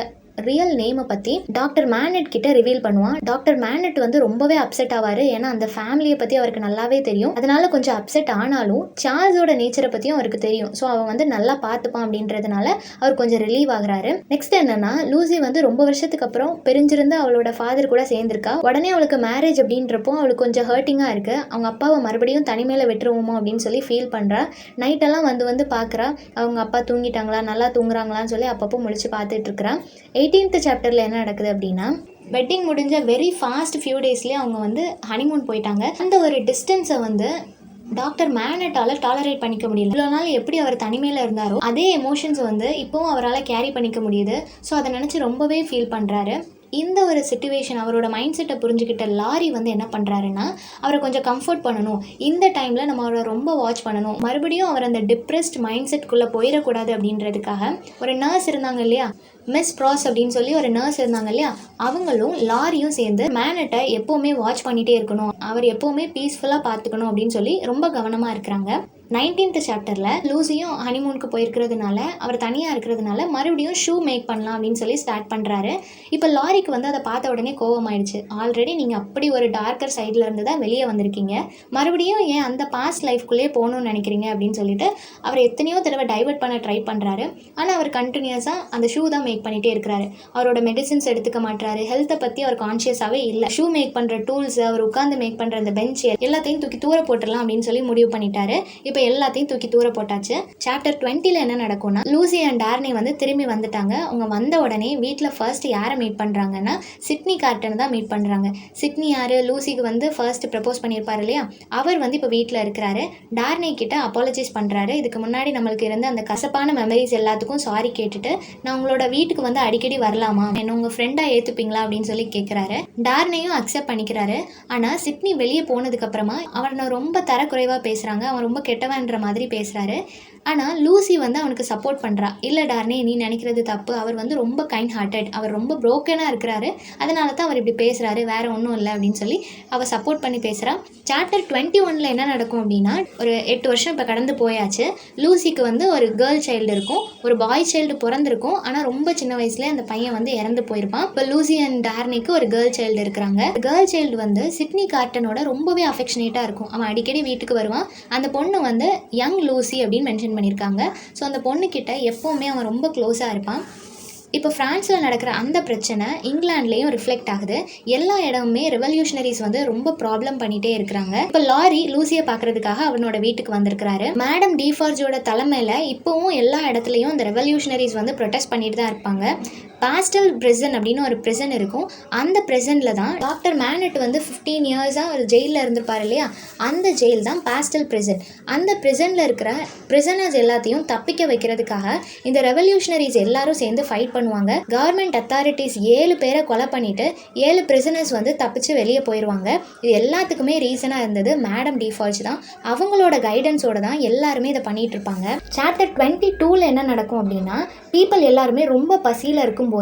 ரியல் நேமை பற்றி டாக்டர் மேனட் கிட்ட ரிவீல் பண்ணுவான். டாக்டர் மேனட் வந்து ரொம்பவே அப்செட் ஆவார். ஏன்னா அந்த ஃபேமிலியை பற்றி அவருக்கு நல்லாவே தெரியும். அதனால கொஞ்சம் அப்செட் ஆனாலும் சார்ல்ஸோட நேச்சரை பற்றியும் அவருக்கு தெரியும். ஸோ அவன் வந்து நல்லா பார்த்துப்பான் அப்படின்றதுனால அவர் கொஞ்சம் ரிலீவ் ஆகுறாரு. நெக்ஸ்ட் என்னன்னா, லூசி வந்து ரொம்ப வருஷத்துக்கு அப்புறம் பிரிஞ்சிருந்து அவளோட ஃபாதர் கூட சேர்ந்திருக்கா. உடனே அவளுக்கு மேரேஜ் அப்படின்றப்போ அவளுக்கு கொஞ்சம் ஹர்ட்டிங்காக இருக்கு. அவங்க அப்பாவை மறுபடியும் தனிமையில் விட்டுருவோமோ அப்படின்னு சொல்லி ஃபீல் பண்ணுறா. நைட்டெல்லாம் வந்து பார்க்குறா, அவங்க அப்பா தூங்கிட்டாங்களா, நல்லா தூங்குறாங்களான்னு சொல்லி அப்பப்போ முழிச்சு பார்த்துட்டு இருக்கிறா. 18th சாப்டரில் என்ன நடக்குது அப்படின்னா, வெட்டிங் முடிஞ்ச வெரி ஃபாஸ்ட் ஃபியூ டேஸ்லேயே அவங்க வந்து ஹனிமூன் போயிட்டாங்க. அந்த ஒரு டிஸ்டன்ஸை வந்து டாக்டர் மேனட்டால் டாலரேட் பண்ணிக்க முடியல. இவ்வளோ நாள் எப்படி அவர் தனிமையில் இருந்தாரோ அதே எமோஷன்ஸ் வந்து இப்போவும் அவரால் கேரி பண்ணிக்க முடியுது. ஸோ அதை நினச்சி ரொம்பவே ஃபீல் பண்ணுறாரு. இந்த ஒரு சிச்சுவேஷன் அவரோட மைண்ட் செட்டை புரிஞ்சுக்கிட்ட லாரி வந்து என்ன பண்ணுறாருன்னா, அவரை கொஞ்சம் கம்ஃபர்ட் பண்ணணும். இந்த டைமில் நம்ம அவரை ரொம்ப வாட்ச் பண்ணணும். மறுபடியும் அவர் அந்த டிப்ரெஸ்ட் மைண்ட் செட்குள்ளே போயிடக்கூடாது அப்படின்றதுக்காக ஒரு நர்ஸ் இருந்தாங்க இல்லையா, மிஸ் ப்ராஸ் அப்படின்னு சொல்லி ஒரு நர்ஸ் இருந்தாங்க இல்லையா, அவங்களும் லாரியும் சேர்ந்து மேனட்டை எப்போவுமே வாட்ச் பண்ணிகிட்டே இருக்கணும், அவர் எப்போவுமே பீஸ்ஃபுல்லாக பார்த்துக்கணும் அப்படின்னு சொல்லி ரொம்ப கவனமாக இருக்கிறாங்க. 19th சாப்டரில் லூசியும் ஹனிமூனுக்கு போயிருக்கிறதுனால, அவர் தனியாக இருக்கிறதுனால மறுபடியும் ஷூ மேக் பண்ணலாம் அப்படின்னு சொல்லி ஸ்டார்ட் பண்ணுறாரு. இப்போ லாரிக்கு வந்து அதை பார்த்த உடனே கோவமாயிடுச்சு. ஆல்ரெடி நீங்கள் அப்படி ஒரு டார்க்கர் சைடில் இருந்து தான் வெளியே வந்திருக்கீங்க, மறுபடியும் ஏன் அந்த பாஸ்ட் லைஃப்குள்ளே போகணும்னு நினைக்கிறீங்க அப்படின்னு சொல்லிட்டு அவர் எத்தனையோ தடவை டைவர்ட் பண்ண ட்ரை பண்ணுறாரு. ஆனால் அவர் கண்டினியூஸாக அந்த ஷூ தான் மேக் பண்ணிகிட்டே இருக்கிறாரு. அவரோட மெடிசின்ஸ் எடுத்துக்க மாட்டாரு. ஹெல்த்தை பற்றி அவர் கான்ஷியஸாகவே இல்லை. ஷூ மேக் பண்ணுற டூல்ஸ், அவர் உட்காந்து மேக் பண்ணுற அந்த பெஞ்ச் எல்லாத்தையும் தூக்கி தூர போட்டுடலாம் அப்படின்னு சொல்லி முடிவு பண்ணிட்டாரு. இப்போ எல்லாத்தையும் தூக்கி தூர போட்டாச்சு. சாப்டர் 20ல் என்ன நடக்கும்னா, லூசி அண்ட் டார்னி வந்து திரும்பி வந்துட்டாங்க. அவங்க வந்த உடனே வீட்டில் ஃபர்ஸ்ட் யாரை மீட் பண்ணுறாங்கன்னா, சிட்னி கார்டன் தான் மீட் பண்ணுறாங்க. சிட்னி யார், லூசிக்கு வந்து ஃபர்ஸ்ட் ப்ரப்போஸ் பண்ணியிருப்பார் இல்லையா, அவர் வந்து இப்போ வீட்டில் இருக்கிறாரு. டார்னி கிட்ட அப்பாலஜைஸ் பண்ணுறாரு. இதுக்கு முன்னாடி நம்மளுக்கு இருந்த அந்த கசப்பான மெமரிஸ் எல்லாத்துக்கும் சாரி கேட்டுட்டு, நான் உங்களோட வீட்டுக்கு வந்து அடிக்கடி வரலாமா, என்ன உங்கள் ஃப்ரெண்டாக ஏற்றுப்பீங்களா அப்படின்னு சொல்லி கேட்குறாரு. டார்னியும் அக்செப்ட் பண்ணிக்கிறாரு. ஆனால் சிட்னி வெளியே போனதுக்கப்புறமா அவனை ரொம்ப தரக்குறைவாக பேசுகிறாங்க. அவன் ரொம்ப கெட்டவன்ற மாதிரி பேசுகிறாரு. ஆனால் லூசி வந்து அவனுக்கு சப்போர்ட் பண்ணுறா. இல்லை டார்னி, நீ நினைக்கிறது தப்பு, அவர் வந்து ரொம்ப கைண்ட் ஹார்ட்டட், அவர் ரொம்ப ப்ரோக்கனாக இருக்கிறாரு, அதனால தான் அவர் இப்படி பேசுகிறாரு, வேறு ஒன்றும் இல்லை அப்படின்னு சொல்லி அவள் சப்போர்ட் பண்ணி பேசுகிறான். சாப்டர் 21ல் என்ன நடக்கும் அப்படின்னா, ஒரு 8 வருஷம் இப்போ கடந்து போயாச்சு. லூசிக்கு வந்து ஒரு கேர்ள் சைல்டு இருக்கும், ஒரு பாய் சைல்டு பிறந்திருக்கும். ஆனால் ரொம்ப சின்ன வயசுலேயே அந்த பையன் வந்து இறந்து போயிருப்பான். இப்போ லூசி அண்ட் டார்னிக்கு ஒரு கேர்ள் சைல்டு இருக்கிறாங்க. கேர்ள் சைல்டு வந்து சிட்னி கார்ட்டனோட ரொம்பவே அஃபெக்ஷனேட்டாக இருக்கும். அவன் அடிக்கடி வீட்டுக்கு வருவான். அந்த பொண்ணு வந்து யங் லூசி அப்படின்னு மென்ஷன் பண்ணியிருக்காங்க. ஸோ அந்த பொண்ணுக்கிட்ட எப்போவுமே அவன் ரொம்ப க்ளோஸாக இருப்பான். இப்போ ஃப்ரான்ஸில் நடக்கிற அந்த பிரச்சனை இங்கிலாந்துலேயும் ரிஃப்ளெக்ட் ஆகுது. எல்லா இடமுமே ரெவல்யூஷனரிஸ் வந்து ரொம்ப ப்ராப்ளம் பண்ணிகிட்டே இருக்கிறாங்க. இப்போ லாரி லூசியை பார்க்கறதுக்காக அவனோட வீட்டுக்கு வந்திருக்கிறாரு. மேடம் டிஃபார்ஜோட தலைமையில் இப்போவும் எல்லா இடத்துலையும் இந்த ரெவல்யூஷனரிஸ் வந்து ப்ரொடெஸ்ட் பண்ணிட்டு தான் இருப்பாங்க. பாஸ்டல் பிரிசன் அப்படின்னு ஒரு பிரிசன் இருக்கும். அந்த பிரிசனில் தான் டாக்டர் மேனட் வந்து 15 இயர்ஸாக ஒரு ஜெயிலில் இருந்திருப்பார் இல்லையா, அந்த ஜெயில் தான் பாஸ்டல் பிரிசன். அந்த பிரிசனில் இருக்கிற பிரிசனர்ஸ் எல்லாத்தையும் தப்பிக்க வைக்கிறதுக்காக இந்த ரெவல்யூஷனரிஸ் எல்லாரும் சேர்ந்து ஃபைட் பண்ணுவாங்க. கவர்மெண்ட் அத்தாரிட்டிஸ் 7 பேரை கொலை பண்ணிட்டு 7 பிரிசனர்ஸ் வந்து தப்பிச்சு வெளியே போயிடுவாங்க. இது எல்லாத்துக்குமே ரீசனாக இருந்தது மேடம் டிஃபால்ஜ் தான். அவங்களோட கைடன்ஸோட தான் எல்லாருமே இதை பண்ணிட்டு இருப்பாங்க. சாப்டர் 22ல் என்ன நடக்கும் அப்படின்னா, பீப்புள் எல்லாருமே ரொம்ப பசியில் இருக்கும்போது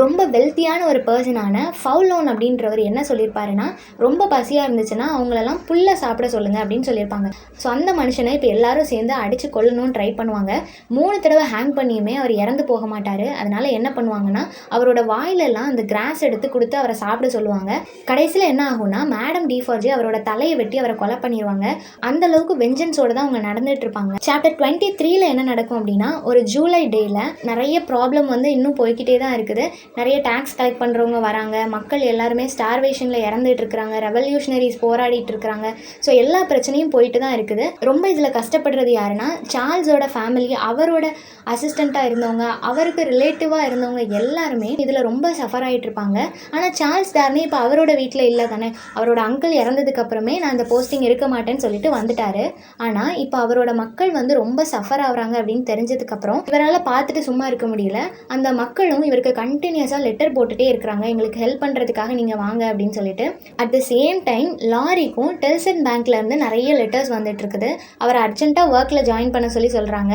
ரொம்ப வெல்த்தியான ஒரு பர்சனான ஃபவுலோன் அப்படின்றவர் என்ன சொல்லியிருப்பாருன்னா, ரொம்ப பசியாக இருந்துச்சுன்னா அவங்களெல்லாம் புல்லை சாப்பிட சொல்லுங்க அப்படின்னு சொல்லியிருப்பாங்க. ஸோ அந்த மனுஷனை இப்போ எல்லாரும் சேர்ந்து அடித்து கொல்லணும்னு ட்ரை பண்ணுவாங்க. 3 தடவை ஹேங் பண்ணியுமே அவர் இறந்து போக மாட்டார். அதனால என்ன பண்ணுவாங்கன்னா, அவரோட வாயிலெல்லாம் அந்த கிராஸ் எடுத்து கொடுத்து அவரை சாப்பிட சொல்லுவாங்க. கடைசியில் என்ன ஆகும்னா, மேடம் டிஃபார்ஜி அவரோட தலையை வெட்டி அவரை கொலை பண்ணிடுவாங்க. அந்த அளவுக்கு வெஞ்சன்ஸோட தான் அவங்க நடந்துட்டு இருப்பாங்க. சாப்டர் 23ல் என்ன நடக்கும் அப்படின்னா, ஒரு ஜூலை டேயில் நிறைய ப்ராப்ளம் வந்து இன்னும் போய்கிட்டே தான் இருக்குது. நிறைய டேக்ஸ் கலெக்ட் பண்ணுறவங்க வராங்க, மக்கள் எல்லாருமே ஸ்டார்வேஷனில் இறந்துட்டு இருக்கிறாங்க, ரெவல்யூஷனரிஸ் போராடிட்டு இருக்கிறாங்க. ஸோ எல்லா பிரச்சனையும் போயிட்டு தான் இருக்குது. ரொம்ப இதில் கஷ்டப்படுறது யாருன்னா, சார்ல்ஸோட ஃபேமிலி, அவரோட அசிஸ்டண்ட்டாக இருந்தவங்க, அவருக்கு ரிலேட்டிவாக இருந்தவங்க எல்லாருமே இதில் ரொம்ப சஃபர் ஆகிட்டு இருப்பாங்க. ஆனால் சார்ல்ஸ் டார்னி இப்போ அவரோட வீட்டில் இல்லை தானே, அவரோட அங்கிள் இறந்ததுக்கு அப்புறமே நான் அந்த போஸ்டிங் இருக்க மாட்டேன்னு சொல்லிட்டு வந்துட்டாரு. ஆனால் இப்போ அவரோட மக்கள் வந்து ரொம்ப சஃபர் ஆகுறாங்க அப்படின்னு தெரிஞ்சதுக்கப்புறம் இவரால் பார்த்துட்டு சும்மா இருக்க முடியல. அந்த மக்களும் இவருக்கு கண்டினியூஸாக லெட்டர் போட்டுகிட்டே இருக்கிறாங்க, எங்களுக்கு ஹெல்ப் பண்ணுறதுக்காக நீங்கள் வாங்க அப்படின்னு சொல்லிட்டு. அட் த சேம் டைம் லாரிக்கும் டெல்சன் பேங்க்லேருந்து நிறைய லெட்டர்ஸ் வந்துட்டு இருக்குது. அவர் அர்ஜென்ட்டாக ஒர்க்கில் ஜாயின் பண்ண சொல்லி சொல்கிறாங்க.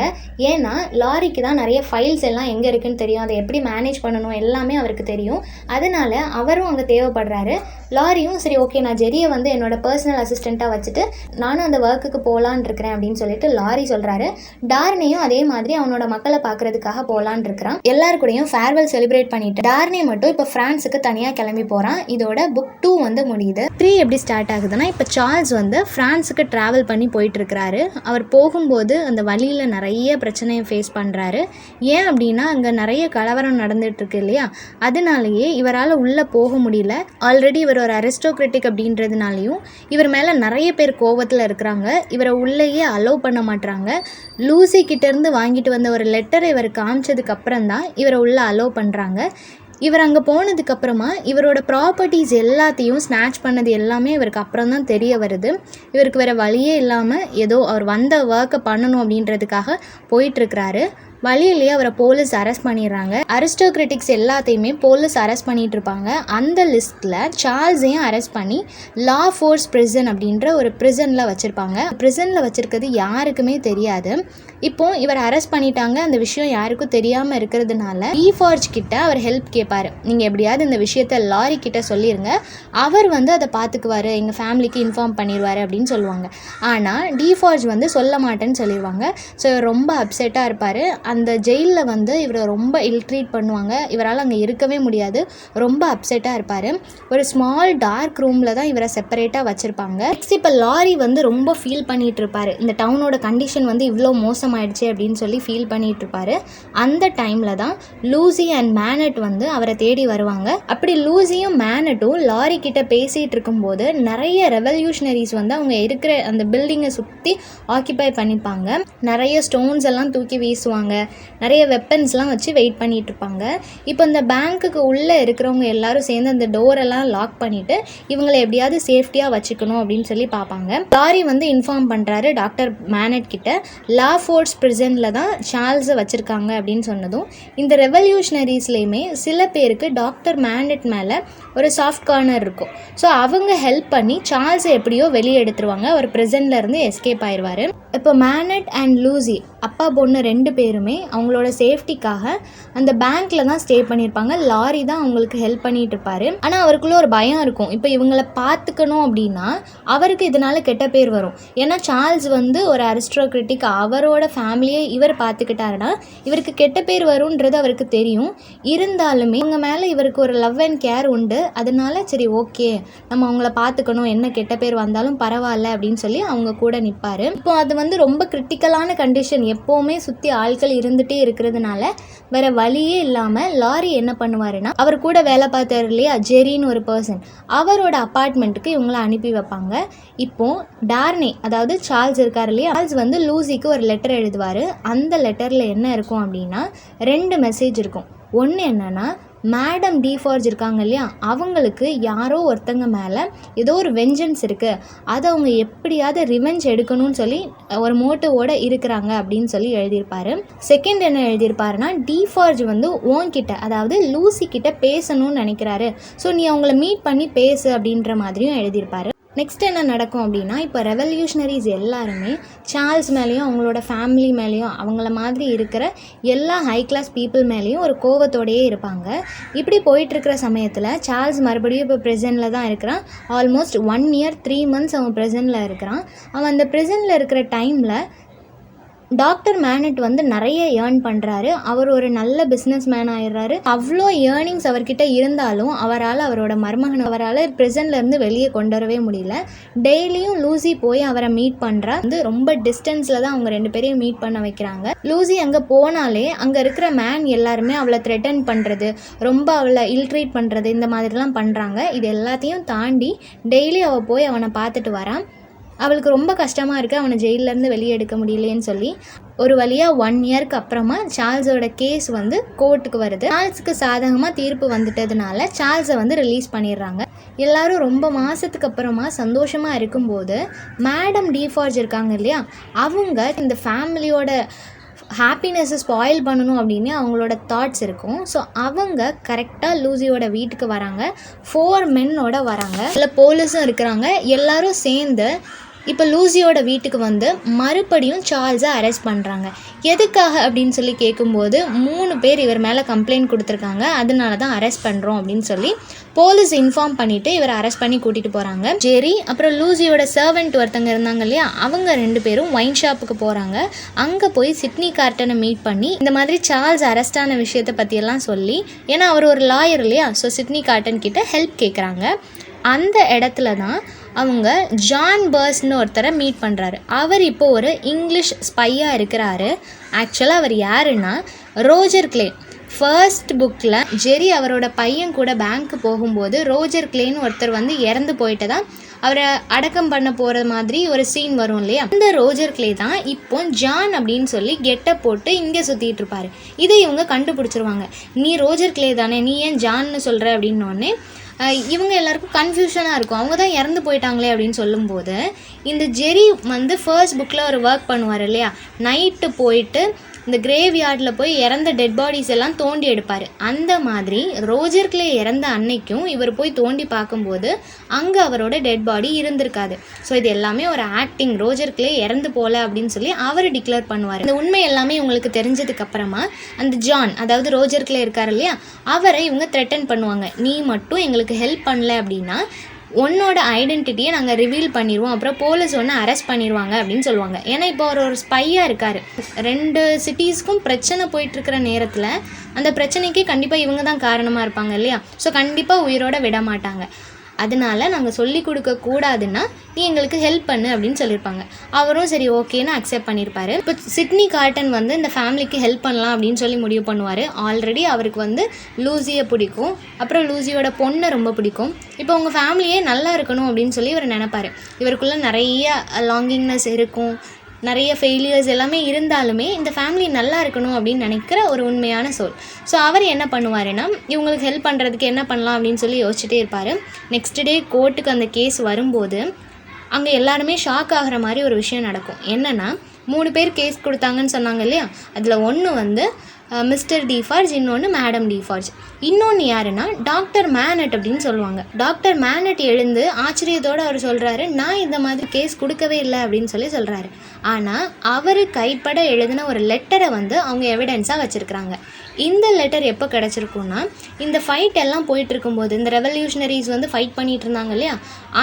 ஏன்னா லாரிக்கு தான் நிறைய ஃபைல்ஸ் எல்லாம் எங்கே இருக்குன்னு தெரியும், அதை எப்படி மேனேஜ் பண்ணணும் எல்லாமே அவருக்கு தெரியும். அதனால அவரும் அங்கே தேவைப்படுறாரு. லாரியும் சரி ஓகே நான் ஜெரியை வந்து என்னோட பர்சனல் அசிஸ்டண்ட்டாக வச்சுட்டு நானும் அந்த ஒர்க்குக்கு போகலான் இருக்கிறேன் அப்படின்னு சொல்லிட்டு லாரி சொல்கிறாரு. டார்னியும் அதே மாதிரி அவனோட மக்களை பார்க்கறதுக்காக போகலான் இருக்கிறான். எல்லாருக்கூடையும் ஃபேர்வெல் செலிப்ரேட் பண்ணிட்டு டார்னி மட்டும் இப்போ ஃப்ரான்ஸுக்கு தனியாக கிளம்பி போகிறான். இதோட புக் 2 வந்து முடியுது. 3 எப்படி ஸ்டார்ட் ஆகுதுன்னா, இப்போ சார்ல்ஸ் வந்து ஃப்ரான்ஸுக்கு ட்ராவல் பண்ணி போயிட்டு இருக்கிறாரு. அவர் போகும்போது அந்த வழியில் நிறைய பிரச்சனையை ஃபேஸ் பண்ணுறாரு. ஏன் அப்படின்னா அங்கே நிறைய கலவரம் நடந்துட்டு இருக்கு இல்லையா, அதனாலேயே இவரால் உள்ளே போக முடியல. ஆல்ரெடி இவர் ஒரு அரிஸ்டோக்ராட்டிக் அப்படின்றதுனாலையும் இவர் மேலே நிறைய பேர் கோவத்தில் இருக்கிறாங்க. இவரை உள்ளேயே அலோவ் பண்ண மாட்டாங்க. லூசி கிட்டேருந்து வாங்கிட்டு வந்த ஒரு லெட்டரை இவர் காமிச்சதுக்கு அப்புறம் தான் இவரை உள்ளே அலோவ் பண்ணுறாங்க. இவர் அங்கே போனதுக்கப்புறமா இவரோட ப்ராப்பர்ட்டிஸ் எல்லாத்தையும் ஸ்நாச் பண்ணது எல்லாமே இவருக்கு அப்புறம் தான் தெரிய வருது. இவருக்கு வேறு வழியே இல்லாமல் ஏதோ அவர் வந்த ஒர்க்கை பண்ணணும் அப்படின்றதுக்காக போயிட்டுருக்கிறாரு. வழியிலேயே அவரை போலீஸ் அரெஸ்ட் பண்ணிடுறாங்க. அரிஸ்டோக்ராட்டிக்ஸ் எல்லாத்தையுமே போலீஸ் அரெஸ்ட் பண்ணிட்டு இருப்பாங்க. அந்த லிஸ்ட்டில் சார்ல்ஸையும் அரெஸ்ட் பண்ணி லா ஃபோர்ஸ் பிரிசன் அப்படின்ற ஒரு பிரிசனில் வச்சுருப்பாங்க. பிரிசனில் வச்சுருக்கிறது யாருக்குமே தெரியாது. இப்போ இவர் அரெஸ்ட் பண்ணிட்டாங்க. அந்த விஷயம் யாருக்கும் தெரியாமல் இருக்கிறதுனால டிஃபார்ஜ் கிட்ட அவர் ஹெல்ப் கேட்பார். நீங்கள் எப்படியாவது இந்த விஷயத்த லாரி கிட்ட சொல்லிடுங்க, அவர் வந்து அதை பார்த்துக்குவார், எங்கள் ஃபேமிலிக்கு இன்ஃபார்ம் பண்ணிடுவார் அப்படின்னு சொல்லுவாங்க. ஆனால் டிஃபார்ஜ் வந்து சொல்ல மாட்டேன்னு சொல்லிடுவாங்க. ஸோ ரொம்ப அப்செட்டாக இருப்பார். அந்த ஜெயிலில் வந்து இவரை ரொம்ப இல்ட்ரீட் பண்ணுவாங்க. இவரால் அங்கே இருக்கவே முடியாது. ரொம்ப அப்செட்டாக இருப்பார். ஒரு ஸ்மால் டார்க் ரூமில் தான் இவரை செப்பரேட்டாக வச்சுருப்பாங்க. நெக்ஸ்ட் இப்போ லாரி வந்து ரொம்ப ஃபீல் பண்ணிகிட்டு இருப்பார். இந்த டவுனோட கண்டிஷன் வந்து இவ்வளோ மோசமாயிடுச்சு அப்படின்னு சொல்லி ஃபீல் பண்ணிகிட்டு இருப்பார். அந்த டைமில் தான் லூசி அண்ட் மேனட் வந்து அவரை தேடி வருவாங்க. அப்படி லூசியும் மேனட்டும் லாரி கிட்ட பேசிகிட்டு இருக்கும்போது நிறைய ரெவல்யூஷனரிஸ் வந்து அவங்க இருக்கிற அந்த பில்டிங்கை சுற்றி ஆக்கியபை பண்ணிப்பாங்க. நிறைய ஸ்டோன்ஸ் எல்லாம் தூக்கி வீசுவாங்க. நிறைய வெப்பன்ஸ்லாம் வச்சு வெயிட் பண்ணிட்டு இருப்பாங்க. இப்போ இந்த பேங்க்குக்கு உள்ளே இருக்கிறவங்க எல்லாரும் சேர்ந்து அந்த டோரெல்லாம் லாக் பண்ணிவிட்டு இவங்களை எப்படியாவது சேஃப்டியாக வச்சுக்கணும் அப்படின்னு சொல்லி பார்ப்பாங்க. லாரி வந்து இன்ஃபார்ம் பண்ணுறாரு டாக்டர் மேனட் கிட்ட, லா ஃபோர்ஸ் பிரிசனில் தான் சார்ல்ஸை வச்சுருக்காங்க அப்படின்னு சொன்னதும் இந்த ரெவல்யூஷனரிஸ்லேயுமே சில பேருக்கு டாக்டர் மேனட் மேலே ஒரு சாஃப்ட் கார்னர் இருக்கும். ஸோ அவங்க ஹெல்ப் பண்ணி சார்ல்ஸை எப்படியோ வெளியே எடுத்துருவாங்க. அவர் பிரிசன்லேருந்து எஸ்கேப் ஆயிடுவார். இப்போ மேனட் அண்ட் லூசி அப்பா பொண்ணு 2 பேருமே அவங்களோட சேஃப்டிக்காக அந்த பேங்க்கில் தான் ஸ்டே பண்ணியிருப்பாங்க. லாரி தான் அவங்களுக்கு ஹெல்ப் பண்ணிட்டு இருப்பார். ஆனால் அவருக்குள்ள ஒரு பயம் இருக்கும். இப்போ இவங்களை பார்த்துக்கணும் அப்படின்னா அவருக்கு இதனால் கெட்ட பேர் வரும். ஏன்னா சார்ல்ஸ் வந்து ஒரு அரிஸ்டோக்ராட்டிக், அவரோட ஃபேமிலியை இவர் பார்த்துக்கிட்டாருன்னா இவருக்கு கெட்ட பேர் வரும்ன்றது அவருக்கு தெரியும். இருந்தாலுமே இவங்க மேலே இவருக்கு ஒரு லவ் அண்ட் கேர் உண்டு. அதனால சரி ஓகே நம்ம அவங்கள பார்த்துக்கணும், என்ன கெட்ட பேர் வந்தாலும் பரவாயில்ல அப்படின்னு சொல்லி அவங்க கூட நிற்பார். இப்போ அது வந்து ரொம்ப கிரிட்டிக்கலான கண்டிஷன், எப்போவுமே சுற்றி ஆட்கள் இருந்துகிட்டே இருக்கிறதுனால வேறு வழியே இல்லாமல் லாரி என்ன பண்ணுவாருன்னா, அவர் கூட வேலை பார்த்தார் இல்லையா ஜெரின்னு ஒரு பர்சன், அவரோட அப்பார்ட்மெண்ட்டுக்கு இவங்களை அனுப்பி வைப்பாங்க. இப்போது டார்னி அதாவது சார்ல்ஸ் இருக்கார் இல்லையா, சார்ல்ஸ் வந்து லூசிக்கு ஒரு லெட்டர் எழுதுவார். அந்த லெட்டரில் என்ன இருக்கும் அப்படின்னா 2 மெசேஜ் இருக்கும். ஒன்று என்னென்னா, மேடம் டிஃபார்ஜ் இருக்காங்க இல்லையா, அவங்களுக்கு யாரோ ஒருத்தங்க மேலே ஏதோ ஒரு வெஞ்சன்ஸ் இருக்குது, அதை அவங்க எப்படியாவது ரிவெஞ்ச் எடுக்கணும்னு சொல்லி ஒரு மோட்டிவோடு இருக்கிறாங்க அப்படின்னு சொல்லி எழுதியிருப்பார். செகண்ட் என்ன எழுதியிருப்பாருன்னா, டிஃபார்ஜ் வந்து உன்கிட்ட அதாவது லூசி கிட்ட பேசணும்னு நினைக்கிறாரு, ஸோ நீ அவங்கள மீட் பண்ணி பேசு அப்படின்ற மாதிரியும் எழுதியிருப்பார். நெக்ஸ்ட் என்ன நடக்கும் அப்படின்னா, இப்போ ரெவல்யூஷனரிஸ் எல்லாருமே சார்ல்ஸ் மேலேயும் அவங்களோட ஃபேமிலி மேலேயும் அவங்கள மாதிரி இருக்கிற எல்லா ஹை கிளாஸ் பீப்புள் மேலேயும் ஒரு கோவத்தோடையே இருப்பாங்க. இப்படி போயிட்டுருக்கிற சமயத்தில் சார்ல்ஸ் மறுபடியும் இப்போ ப்ரிசனில் தான் இருக்கிறான். ஆல்மோஸ்ட் 1 year 3 months அவன் ப்ரிசனில் இருக்கிறான். அவன் அந்த ப்ரிசனில் இருக்கிற டைமில் டாக்டர் மேனட் வந்து நிறைய ஏர்ன் பண்ணுறாரு. அவர் ஒரு நல்ல பிஸ்னஸ் மேன் ஆயிடுறாரு. அவ்வளோ ஏர்னிங்ஸ் அவர்கிட்ட இருந்தாலும் அவரோட மருமகன் அவரால் ப்ரிசன்லேருந்து வெளியே கொண்டு வரவே முடியல. டெய்லியும் லூசி போய் அவரை மீட் பண்ணுறா. வந்து ரொம்ப டிஸ்டன்ஸில் தான் அவங்க 2 பேரையும் மீட் பண்ண வைக்கிறாங்க. லூசி அங்கே போனாலே அங்கே இருக்கிற மேன் எல்லாருமே அவளை த்ரெட்டன் பண்ணுறது, ரொம்ப அவளை இல்ட்ரீட் பண்ணுறது, இந்த மாதிரிலாம் பண்ணுறாங்க. இது எல்லாத்தையும் தாண்டி டெய்லி அவள் போய் அவனை பார்த்துட்டு வரான். அவளுக்கு ரொம்ப கஷ்டமாக இருக்குது, அவனை ஜெயிலேருந்து வெளியே எடுக்க முடியலேன்னு சொல்லி. ஒரு வழியாக 1 yearக்கு அப்புறமா சார்ல்ஸோட கேஸ் வந்து கோர்ட்டுக்கு வருது. சார்ல்ஸுக்கு சாதகமாக தீர்ப்பு வந்துட்டதுனால சார்ல்ஸை வந்து ரிலீஸ் பண்ணிடுறாங்க. எல்லாரும் ரொம்ப மாதத்துக்கு அப்புறமா சந்தோஷமாக இருக்கும்போது மேடம் டிஃபார்ஜ் இருக்காங்க இல்லையா, அவங்க இந்த ஃபேமிலியோட ஹாப்பினஸ்ஸை ஸ்பாயில் பண்ணணும் அப்படின்னு அவங்களோட தாட்ஸ் இருக்கும். ஸோ அவங்க கரெக்டாக லூசியோட வீட்டுக்கு வராங்க. 4 மென்னோட வராங்க. இல்லை போலீஸும் இருக்கிறாங்க. எல்லாரும் சேர்ந்து இப்போ லூசியோட வீட்டுக்கு வந்து மறுபடியும் சார்ல்ஸை அரெஸ்ட் பண்ணுறாங்க. எதுக்காக அப்படின்னு சொல்லி கேட்கும்போது 3 பேர் இவர் மேலே கம்ப்ளைண்ட் கொடுத்துருக்காங்க, அதனால தான் அரெஸ்ட் பண்ணுறோம் அப்படின்னு சொல்லி போலீஸ் இன்ஃபார்ம் பண்ணிவிட்டு இவரை அரெஸ்ட் பண்ணி கூட்டிகிட்டு போகிறாங்க. ஜெரி அப்புறம் லூசியோட சர்வெண்ட் ஒருத்தங்க இருந்தாங்க இல்லையா, அவங்க 2 பேரும் ஒயின் ஷாப்புக்கு போகிறாங்க. அங்கே போய் சிட்னி கார்ட்டனை மீட் பண்ணி இந்த மாதிரி சார்ல்ஸ் அரெஸ்ட் ஆன விஷயத்தை பற்றியெல்லாம் சொல்லி, ஏன்னா அவர் ஒரு லாயர் இல்லையா, ஸோ சிட்னி கார்ட்டன் கிட்ட ஹெல்ப் கேட்குறாங்க. அந்த இடத்துல தான் அவங்க ஜான் பர்ஸ்னு ஒருத்தரை மீட் பண்ணுறாரு. அவர் இப்போது ஒரு இங்கிலீஷ் ஸ்பையாக இருக்கிறாரு. ஆக்சுவலாக அவர் யாருன்னா ரோஜர் கிளே. ஃபர்ஸ்ட் புக்கில் ஜெரி அவரோட பையன் கூட பேங்க்கு போகும்போது ரோஜர் கிளேன்னு ஒருத்தர் வந்து இறந்து போயிட்டு தான் அவரை அடக்கம் பண்ண போகிற மாதிரி ஒரு சீன் வரும் இல்லையா, அந்த ரோஜர் கிளே தான் இப்போ ஜான் அப்படின்னு சொல்லி கெட்டப் போட்டு இங்கே சுற்றிட்டு இருப்பார். இதை இவங்க கண்டுபிடிச்சிருவாங்க. நீ ரோஜர் கிளே தானே, நீ ஏன் ஜான்னு சொல்கிற அப்படின்னோடனே இவங்க எல்லாருக்கும் கன்ஃபியூஷனாக இருக்கும். அவங்க தான் இறந்து போயிட்டாங்களே அப்படின்னு சொல்லும்போது, இந்த ஜெரி வந்து ஃபர்ஸ்ட் புக்கில் ஒரு ஒர்க் பண்ணுவார் இல்லையா, நைட்டு போயிட்டு இந்த கிரேவ் யார்டில் போய் இறந்த டெட் பாடிஸ் எல்லாம் தோண்டி எடுப்பார். அந்த மாதிரி ரோஜர் கிளே இறந்த அன்னைக்கும் இவர் போய் தோண்டி பார்க்கும்போது அங்கே அவரோட டெட் பாடி இருந்திருக்காது. ஸோ இது எல்லாமே ஒரு ஆக்டிங், ரோஜர் கிளே இறந்து போகல அப்படின்னு சொல்லி அவர் டிக்ளேர் பண்ணுவார். இந்த உண்மை எல்லாமே உங்களுக்கு தெரிஞ்சதுக்கப்புறமா அந்த ஜான், அதாவது ரோஜர் கிளே இருக்கார் இல்லையா, அவரை இவங்க த்ரெட்டன் பண்ணுவாங்க. நீ மட்டும் எங்களுக்கு ஹெல்ப் பண்ணல அப்படின்னா உன்னோட ஐடென்டிட்டியை நாங்கள் ரிவீல் பண்ணிடுவோம், அப்புறம் போலீஸ் ஒன்று அரெஸ்ட் பண்ணிடுவாங்க அப்படின்னு சொல்லுவாங்க. ஏன்னா இப்போ அவர் ஒரு ஸ்பையாக இருக்கார். 2 சிட்டிஸ்க்கும் பிரச்சனை போயிட்டுருக்கிற நேரத்தில் அந்த பிரச்சனைக்கு கண்டிப்பாக இவங்க தான் காரணமாக இருப்பாங்க இல்லையா, ஸோ கண்டிப்பாக உயிரோட விட மாட்டாங்க. அதனால நாங்கள் சொல்லி கொடுக்கக்கூடாதுன்னா நீ எங்களுக்கு ஹெல்ப் பண்ணு அப்படின்னு சொல்லியிருப்பாங்க. அவரும் சரி ஓகேன்னு அக்செப்ட் பண்ணியிருப்பாரு. இப்போ சிட்னி கார்ட்டன் வந்து இந்த ஃபேமிலிக்கு ஹெல்ப் பண்ணலாம் அப்படின்னு சொல்லி முடிவு பண்ணுவார். ஆல்ரெடி அவருக்கு வந்து லூசியை பிடிக்கும், அப்புறம் லூசியோட பொண்ணை ரொம்ப பிடிக்கும். இப்போ உங்கள் ஃபேமிலியே நல்லா இருக்கணும் அப்படின்னு சொல்லி இவர் நினைப்பார். இவருக்குள்ளே நிறைய லாங்கிங்னஸ் இருக்கும், நிறைய ஃபெயிலியர்ஸ் எல்லாமே இருந்தாலுமே இந்த ஃபேமிலி நல்லா இருக்கணும் அப்படின்னு நினைக்கிற ஒரு உண்மையான சோல். ஸோ அவர் என்ன பண்ணுவாருன்னா, இவங்களுக்கு ஹெல்ப் பண்ணுறதுக்கு என்ன பண்ணலாம் அப்படின்னு சொல்லி யோசிச்சுட்டே இருப்பார். நெக்ஸ்ட் டே கோர்ட்டுக்கு அந்த கேஸ் வரும்போது அங்கே எல்லாருமே ஷாக் ஆகிற மாதிரி ஒரு விஷயம் நடக்கும். என்னென்னா, 3 பேர் கேஸ் கொடுத்தாங்கன்னு சொன்னாங்க இல்லையா, அதில் ஒன்று வந்து மிஸ்டர் டிஃபார்ஜ், இன்னொன்று மேடம் டிஃபார்ஜ், இன்னொன்று யாருன்னா டாக்டர் மேனட் அப்படின்னு சொல்லுவாங்க. டாக்டர் மேனட் எழுந்து ஆச்சரியத்தோடு அவர் சொல்கிறாரு, நான் இந்த மாதிரி கேஸ் கொடுக்கவே இல்லை அப்படின்னு சொல்லி சொல்கிறாரு. ஆனால் அவர் கைப்பட எழுதின ஒரு லெட்டரை வந்து அவங்க எவிடன்ஸாக வச்சுருக்குறாங்க. இந்த லெட்டர் எப்போ கிடச்சிருக்குன்னா, இந்த ஃபைட் எல்லாம் போயிட்டுருக்கும்போது, இந்த ரெவல்யூஷனரிஸ் வந்து ஃபைட் பண்ணிகிட்டு இருந்தாங்க இல்லையா,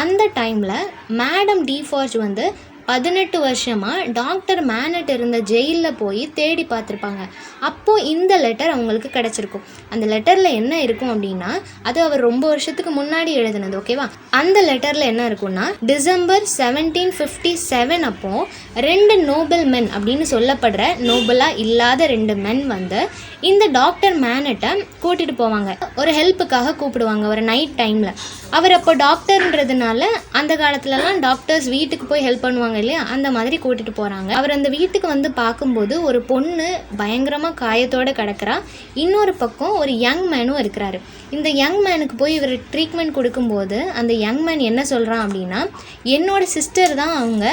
அந்த டைமில் மேடம் டிஃபார்ஜ் வந்து 18 வருஷமாக டாக்டர் மேனட் இருந்த ஜெயிலில் போய் தேடி பார்த்துருப்பாங்க. அப்போது இந்த லெட்டர் அவங்களுக்கு கிடச்சிருக்கும். அந்த லெட்டரில் என்ன இருக்கும் அப்படின்னா, அது அவர் ரொம்ப வருஷத்துக்கு முன்னாடி எழுதினது, ஓகேவா. அந்த லெட்டரில் என்ன இருக்குன்னா, டிசம்பர் 1757 அப்போது 2 நோபல் மென் அப்படின்னு சொல்லப்படுற நோபலாக இல்லாத 2 மென் வந்து இந்த டாக்டர் மேனட்டை கூட்டிகிட்டு போவாங்க. ஒரு ஹெல்ப்புக்காக கூப்பிடுவாங்க ஒரு நைட் டைமில். அவர் அப்போ டாக்டர்ன்றதுனால அந்த காலத்துலலாம் டாக்டர்ஸ் வீட்டுக்கு போய் ஹெல்ப் பண்ணுவாங்க இல்லையா, அந்த மாதிரி கூட்டிகிட்டு போகிறாங்க. அவர் அந்த வீட்டுக்கு வந்து பார்க்கும்போது ஒரு பொண்ணு பயங்கரமாக காயத்தோடு கிடக்கிறா, இன்னொரு பக்கம் ஒரு யங் மேனும் இருக்கிறாரு. இந்த யங் மேனுக்கு போய் இவர் ட்ரீட்மெண்ட் கொடுக்கும்போது அந்த யங் மேன் என்ன சொல்கிறான் அப்படின்னா, என்னோடய சிஸ்டர் தான் அவங்க,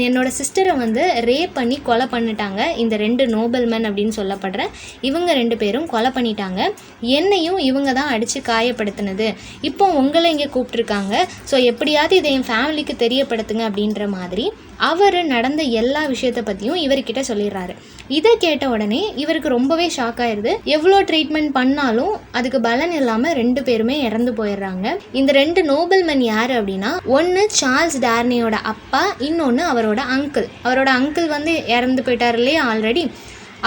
என்னோடய சிஸ்டரை வந்து ரேப் பண்ணி கொலை பண்ணிட்டாங்க இந்த 2 நோபல் மேன் அப்படின்னு சொல்லப்படுற இவங்க 2 பேரும் கொலை பண்ணிட்டாங்க, என்னையும் இவங்க தான் அடித்து காயப்படுத்தினது, இப்போ உங்களை இங்கே கூப்பிட்ருக்காங்க, ஸோ எப்படியாவது இதை என் ஃபேமிலிக்கு தெரியப்படுத்துங்க அப்படின்ற மாதிரி அவர் நடந்த எல்லா விஷயத்தை பற்றியும் இவர்கிட்ட சொல்லிடுறாரு. இதை கேட்ட உடனே இவருக்கு ரொம்பவே ஷாக் ஆயிடுது. எவ்வளோ ட்ரீட்மெண்ட் பண்ணாலும் அதுக்கு பலன் இல்லாமல் 2 பேருமே இறந்து போயிடுறாங்க. இந்த 2 நோபல் மென் யார் அப்படின்னா, ஒன்று சார்ல்ஸ் டார்னியோட அப்பா, இன்னொன்று அவரோட அங்கிள் வந்து இறந்து போயிட்டார் இல்லையா ஆல்ரெடி.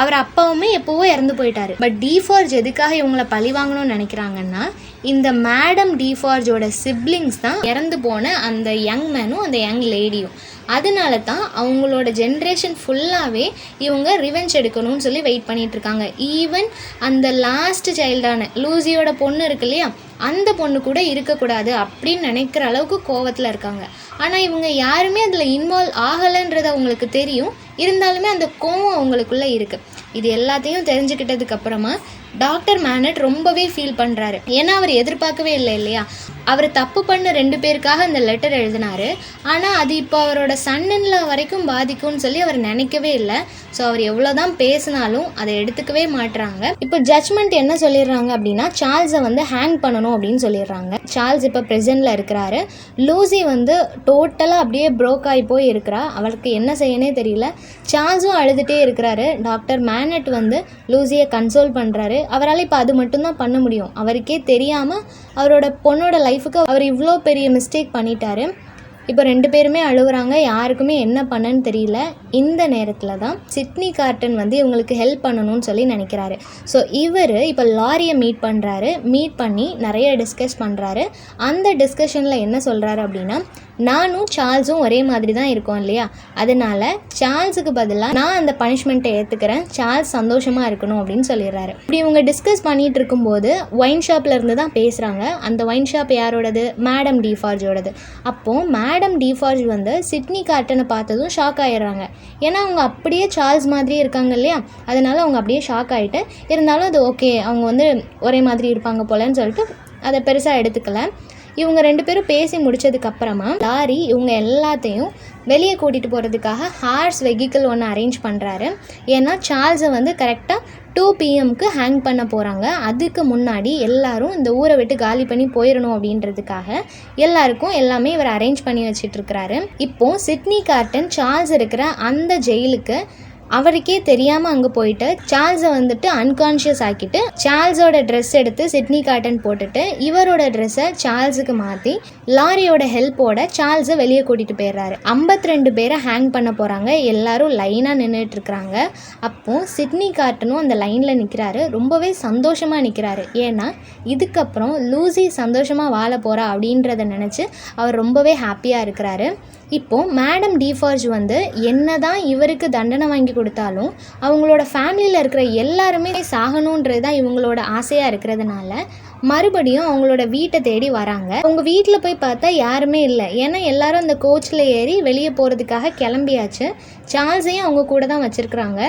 அவர் அப்பாவுமே எப்போவோ இறந்து போயிட்டார். பட் டிஃபார்ஜ் எதுக்காக இவங்களை பழி வாங்கணும்னு நினைக்கிறாங்கன்னா, இந்த மேடம் டிஃபார்ஜோட சிப்ளிங்ஸ் தான் இறந்து போன அந்த யங் மேனும் அந்த யங் லேடியும். அதனால தான் அவங்களோட ஜென்ரேஷன் ஃபுல்லாகவே இவங்க ரிவெஞ்ச் எடுக்கணும்னு சொல்லி வெயிட் பண்ணிகிட்ருக்காங்க. ஈவன் அந்த லாஸ்ட் சைல்டான லூசியோட பொண்ணு இருக்கு இல்லையா, அந்த பொண்ணு கூட இருக்கக்கூடாது அப்படின்னு நினைக்கிற அளவுக்கு கோவத்தில் இருக்காங்க. ஆனால் இவங்க யாருமே அதில் இன்வால்வ் ஆகலைன்றது அவங்களுக்கு தெரியும், இருந்தாலுமே அந்த கோவம் அவங்களுக்குள்ளே இருக்குது. இது எல்லாத்தையும் தெரிஞ்சுக்கிட்டதுக்கப்புறமா டாக்டர் மேனட் ரொம்பவே ஃபீல் பண்ணுறாரு. ஏன்னா அவர் எதிர்பார்க்கவே இல்லை இல்லையா. அவர் தப்பு பண்ண 2 பேருக்காக அந்த லெட்டர் எழுதினார். ஆனால் அது இப்போ அவரோட சன்னின்ல வரைக்கும் பாதிக்கும்னு சொல்லி அவர் நினைக்கவே இல்லை. ஸோ அவர் எவ்வளோ தான் பேசினாலும் அதை எடுத்துக்கவே மாட்டுறாங்க. இப்போ ஜட்ஜ்மெண்ட் என்ன சொல்லிடுறாங்க அப்படின்னா, சார்ல்ஸை வந்து ஹேங் பண்ணணும் அப்படின்னு சொல்லிடுறாங்க. சார்ல்ஸ் இப்போ ப்ரெசென்ட்டில் இருக்கிறாரு. லூசி வந்து டோட்டலாக அப்படியே ப்ரோக் ஆகி போய் இருக்கிறா. அவளுக்கு என்ன செய்யனே தெரியல. சார்ல்ஸும் அழுதுகிட்டே இருக்கிறாரு. டாக்டர் மேனட் வந்து லூசியை கன்சோல் பண்ணுறாரு. அவரால் இப்போ அது மட்டும்தான் பண்ண முடியும். அவருக்கே தெரியாமல் அவரோட பொண்ணோட லைஃபுக்கு அவர் இவ்வளோ பெரிய மிஸ்டேக் பண்ணிட்டாரு. இப்போ 2 பேருமே அழுகுறாங்க. யாருக்குமே என்ன பண்ணன்னு தெரியல. இந்த நேரத்தில் தான் சிட்னி கார்டன் வந்து இவங்களுக்கு ஹெல்ப் பண்ணணும்னு சொல்லி நினைக்கிறாரு. ஸோ இவர் இப்போ லாரியை மீட் பண்ணுறாரு. மீட் பண்ணி நிறைய டிஸ்கஸ் பண்ணுறாரு. அந்த டிஸ்கஷனில் என்ன சொல்கிறாரு அப்படின்னா, நானும் சார்ல்ஸும் ஒரே மாதிரி தான் இருக்கோம் இல்லையா, அதனால் சார்ல்ஸுக்கு பதிலாக நான் அந்த பனிஷ்மெண்ட்டை ஏற்றுக்கிறேன், சார்ல்ஸ் சந்தோஷமாக இருக்கணும் அப்படின்னு சொல்லிடுறாரு. இப்படி இவங்க டிஸ்கஸ் பண்ணிகிட்டு இருக்கும்போது ஒயின் ஷாப்பில் இருந்து தான் பேசுகிறாங்க. அந்த ஒயின் ஷாப் யாரோடது? மேடம் டிஃபார்ஜோடது. அப்போது மேடம் டிஃபார்ஜ் வந்து சிட்னி கார்ட்டனை பார்த்ததும் ஷாக் ஆகிடுறாங்க. ஏன்னா அவங்க அப்படியே சார்ல்ஸ் மாதிரியே இருக்காங்க இல்லையா, அதனால் அவங்க அப்படியே ஷாக் ஆகிட்டு, இருந்தாலும் அது ஓகே, அவங்க வந்து ஒரே மாதிரி இருப்பாங்க போலன்னு சொல்லிட்டு அதை பெருசாக எடுத்துக்கல. இவங்க 2 பேரும் பேசி முடித்ததுக்கப்புறமா லாரி இவங்க எல்லாத்தையும் வெளியே கூட்டிகிட்டு போகிறதுக்காக ஹார்ஸ் வெஹிக்கிள் ஒன்று அரேஞ்ச் பண்ணுறாரு. ஏன்னா சார்ல்ஸை வந்து கரெக்டாக 2 PM ஹேங் பண்ண போகிறாங்க. அதுக்கு முன்னாடி எல்லாரும் இந்த ஊரை விட்டு காலி பண்ணி போயிடணும் அப்படின்றதுக்காக எல்லாருக்கும் எல்லாமே இவர் அரேஞ்ச் பண்ணி வச்சிட்ருக்கிறாரு. இப்போது சிட்னி கார்டன் சார்ல்ஸ் இருக்கிற அந்த ஜெயிலுக்கு அவருக்கே தெரியாமல் அங்கே போயிட்டு சார்ல்ஸை வந்துட்டு அன்கான்ஷியஸ் ஆக்கிட்டு சார்ல்ஸோட ட்ரெஸ் எடுத்து சிட்னி கார்டன் போட்டுட்டு இவரோட ட்ரெஸ்ஸை சார்ல்ஸுக்கு மாற்றி லாரியோட ஹெல்ப்போட சார்ல்ஸை வெளியே கூட்டிகிட்டு போயிடுறாரு. 52 பேரை ஹேங் பண்ண போகிறாங்க. எல்லாரும் லைனாக நின்றுட்டு இருக்கிறாங்க. அப்போது சிட்னி கார்ட்டனும் அந்த லைனில் நிற்கிறாரு. ரொம்பவே சந்தோஷமாக நிற்கிறாரு. ஏன்னா இதுக்கப்புறம் லூசி சந்தோஷமாக வாழ போகிறா அப்படின்றத நினச்சி அவர் ரொம்பவே ஹாப்பியாக இருக்கிறாரு. இப்போது மேடம் டிஃபார்ஜ் வந்து என்ன தான் இவருக்கு தண்டனை வாங்கி கொடுத்தாலும் அவங்களோட ஃபேமிலியில் இருக்கிற எல்லாருமே சாகணுன்றது தான் இவங்களோட ஆசையாக இருக்கிறதுனால மறுபடியும் அவங்களோட வீட்டை தேடி வராங்க. அவங்க வீட்டில் போய் பார்த்தா யாருமே இல்லை. ஏன்னா எல்லாரும் அந்த கோச்சில் ஏறி வெளியே போகிறதுக்காக கிளம்பியாச்சு. சார்ல்ஸையும் அவங்க கூட தான் வச்சுருக்குறாங்க.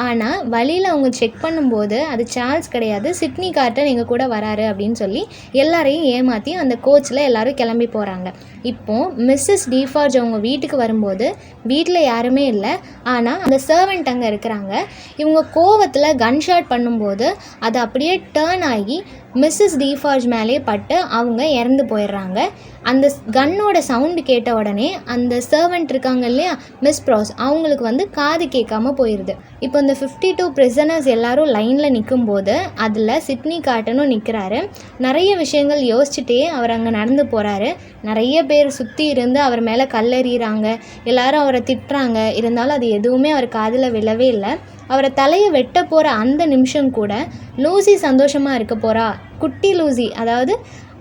ஆனால் வழியில் அவங்க செக் பண்ணும்போது அது சார்ல்ஸ் கிடையாது, சிட்னி கார்டன் எங்கள் கூட வராரு அப்படின்னு சொல்லி எல்லாரையும் ஏமாற்றி அந்த கோச்சில் எல்லோரும் கிளம்பி போகிறாங்க. இப்போது மிஸ்ஸஸ் டிஃபார்ஜ் அவங்க வீட்டுக்கு வரும்போது வீட்டில் யாருமே இல்லை. ஆனால் அந்த சர்வெண்ட் அங்கே இருக்கிறாங்க. இவங்க கோவத்தில் கன் ஷாட் பண்ணும்போது அது அப்படியே டேர்ன் ஆகி மிஸ்ஸஸ் டிஃபார்ஜ் மேலே பட்டு அவங்க இறந்து போயிடுறாங்க. அந்த கன்னோட சவுண்டு கேட்ட உடனே அந்த சர்வெண்ட் இருக்காங்க இல்லையா, மிஸ் ப்ராஸ், அவங்களுக்கு வந்து காது கேட்காம போயிடுது. இப்போ இந்த 52 பிரிசனர்ஸ் எல்லாரும் லைனில் நிற்கும்போது அதில் சிட்னி கார்ட்டனும் நிற்கிறாரு. நிறைய விஷயங்கள் யோசிச்சுட்டே அவர் அங்கே நடந்து போகிறாரு. நிறைய பேர் சுற்றி இருந்து அவர் மேலே கல்லெறிகிறாங்க, எல்லாரும் அவரை திட்டுறாங்க. இருந்தாலும் அது எதுவுமே அவர் காதில் விழவே இல்லை. அவரை தலையை வெட்ட போகிற அந்த நிமிஷம் கூட லூசி சந்தோஷமாக இருக்க போகிறா, குட்டி லூசி, அதாவது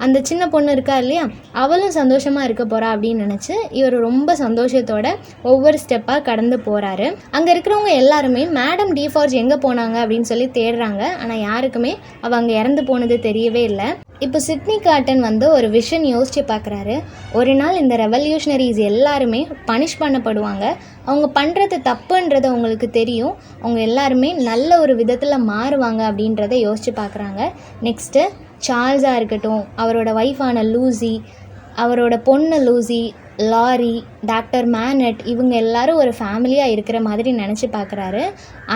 அந்த சின்ன பொண்ணு இருக்கா இல்லையா, அவளும் சந்தோஷமாக இருக்க போகிறா அப்படின்னு நினச்சி இவர் ரொம்ப சந்தோஷத்தோட ஒவ்வொரு ஸ்டெப்பாக கடந்து போகிறாரு. அங்கே இருக்கிறவங்க எல்லாருமே மேடம் டிஃபார்ஜ் எங்கே போனாங்க அப்படின்னு சொல்லி தேடுறாங்க. ஆனால் யாருக்குமே அவள் அங்கே இறந்து போனது தெரியவே இல்லை. இப்போ சிட்னி கார்டன் வந்து ஒரு விஷன் யோசித்து பார்க்குறாரு. ஒரு நாள் இந்த ரெவல்யூஷனரிஸ் எல்லாருமே பனிஷ் பண்ணப்படுவாங்க. அவங்க பண்ணுறது தப்புன்றது அவங்களுக்கு தெரியும். அவங்க எல்லாருமே நல்ல ஒரு விதத்தில் மாறுவாங்க அப்படின்றத யோசித்து பார்க்குறாங்க. நெக்ஸ்ட்டு சார்ல்ஸாக இருக்கட்டும், அவரோட ஒய்ஃபான லூசி, அவரோட பொண்ணு லூசி, லாரி, டாக்டர் மேனட், இவங்க எல்லாரும் ஒரு ஃபேமிலியாக இருக்கிற மாதிரி நினச்சி பார்க்குறாரு.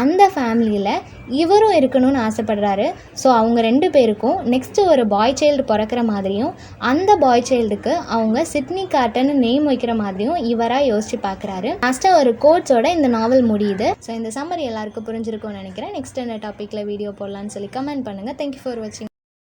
அந்த ஃபேமிலியில் இவரும் இருக்கணும்னு ஆசைப்படுறாரு. ஸோ அவங்க 2 பேருக்கும் நெக்ஸ்ட்டு ஒரு பாய் சைல்டு பிறக்கிற மாதிரியும் அந்த பாய் சைல்டுக்கு அவங்க சிட்னி கார்டன் நேம் வைக்கிற மாதிரியும் இவராக யோசித்து பார்க்குறாரு. லாஸ்ட்டாக ஒரு கோட்ஸோட இந்த நாவல் முடியுது. ஸோ இந்த சம்மரி எல்லாருக்கும் புரிஞ்சிருக்கும்னு நினைக்கிறேன். நெக்ஸ்ட் என்ன டாப்பிக்கில் வீடியோ போடலான்னு சொல்லி கமெண்ட் பண்ணுங்கள். தேங்க்யூ ஃபார் வாட்சிங்.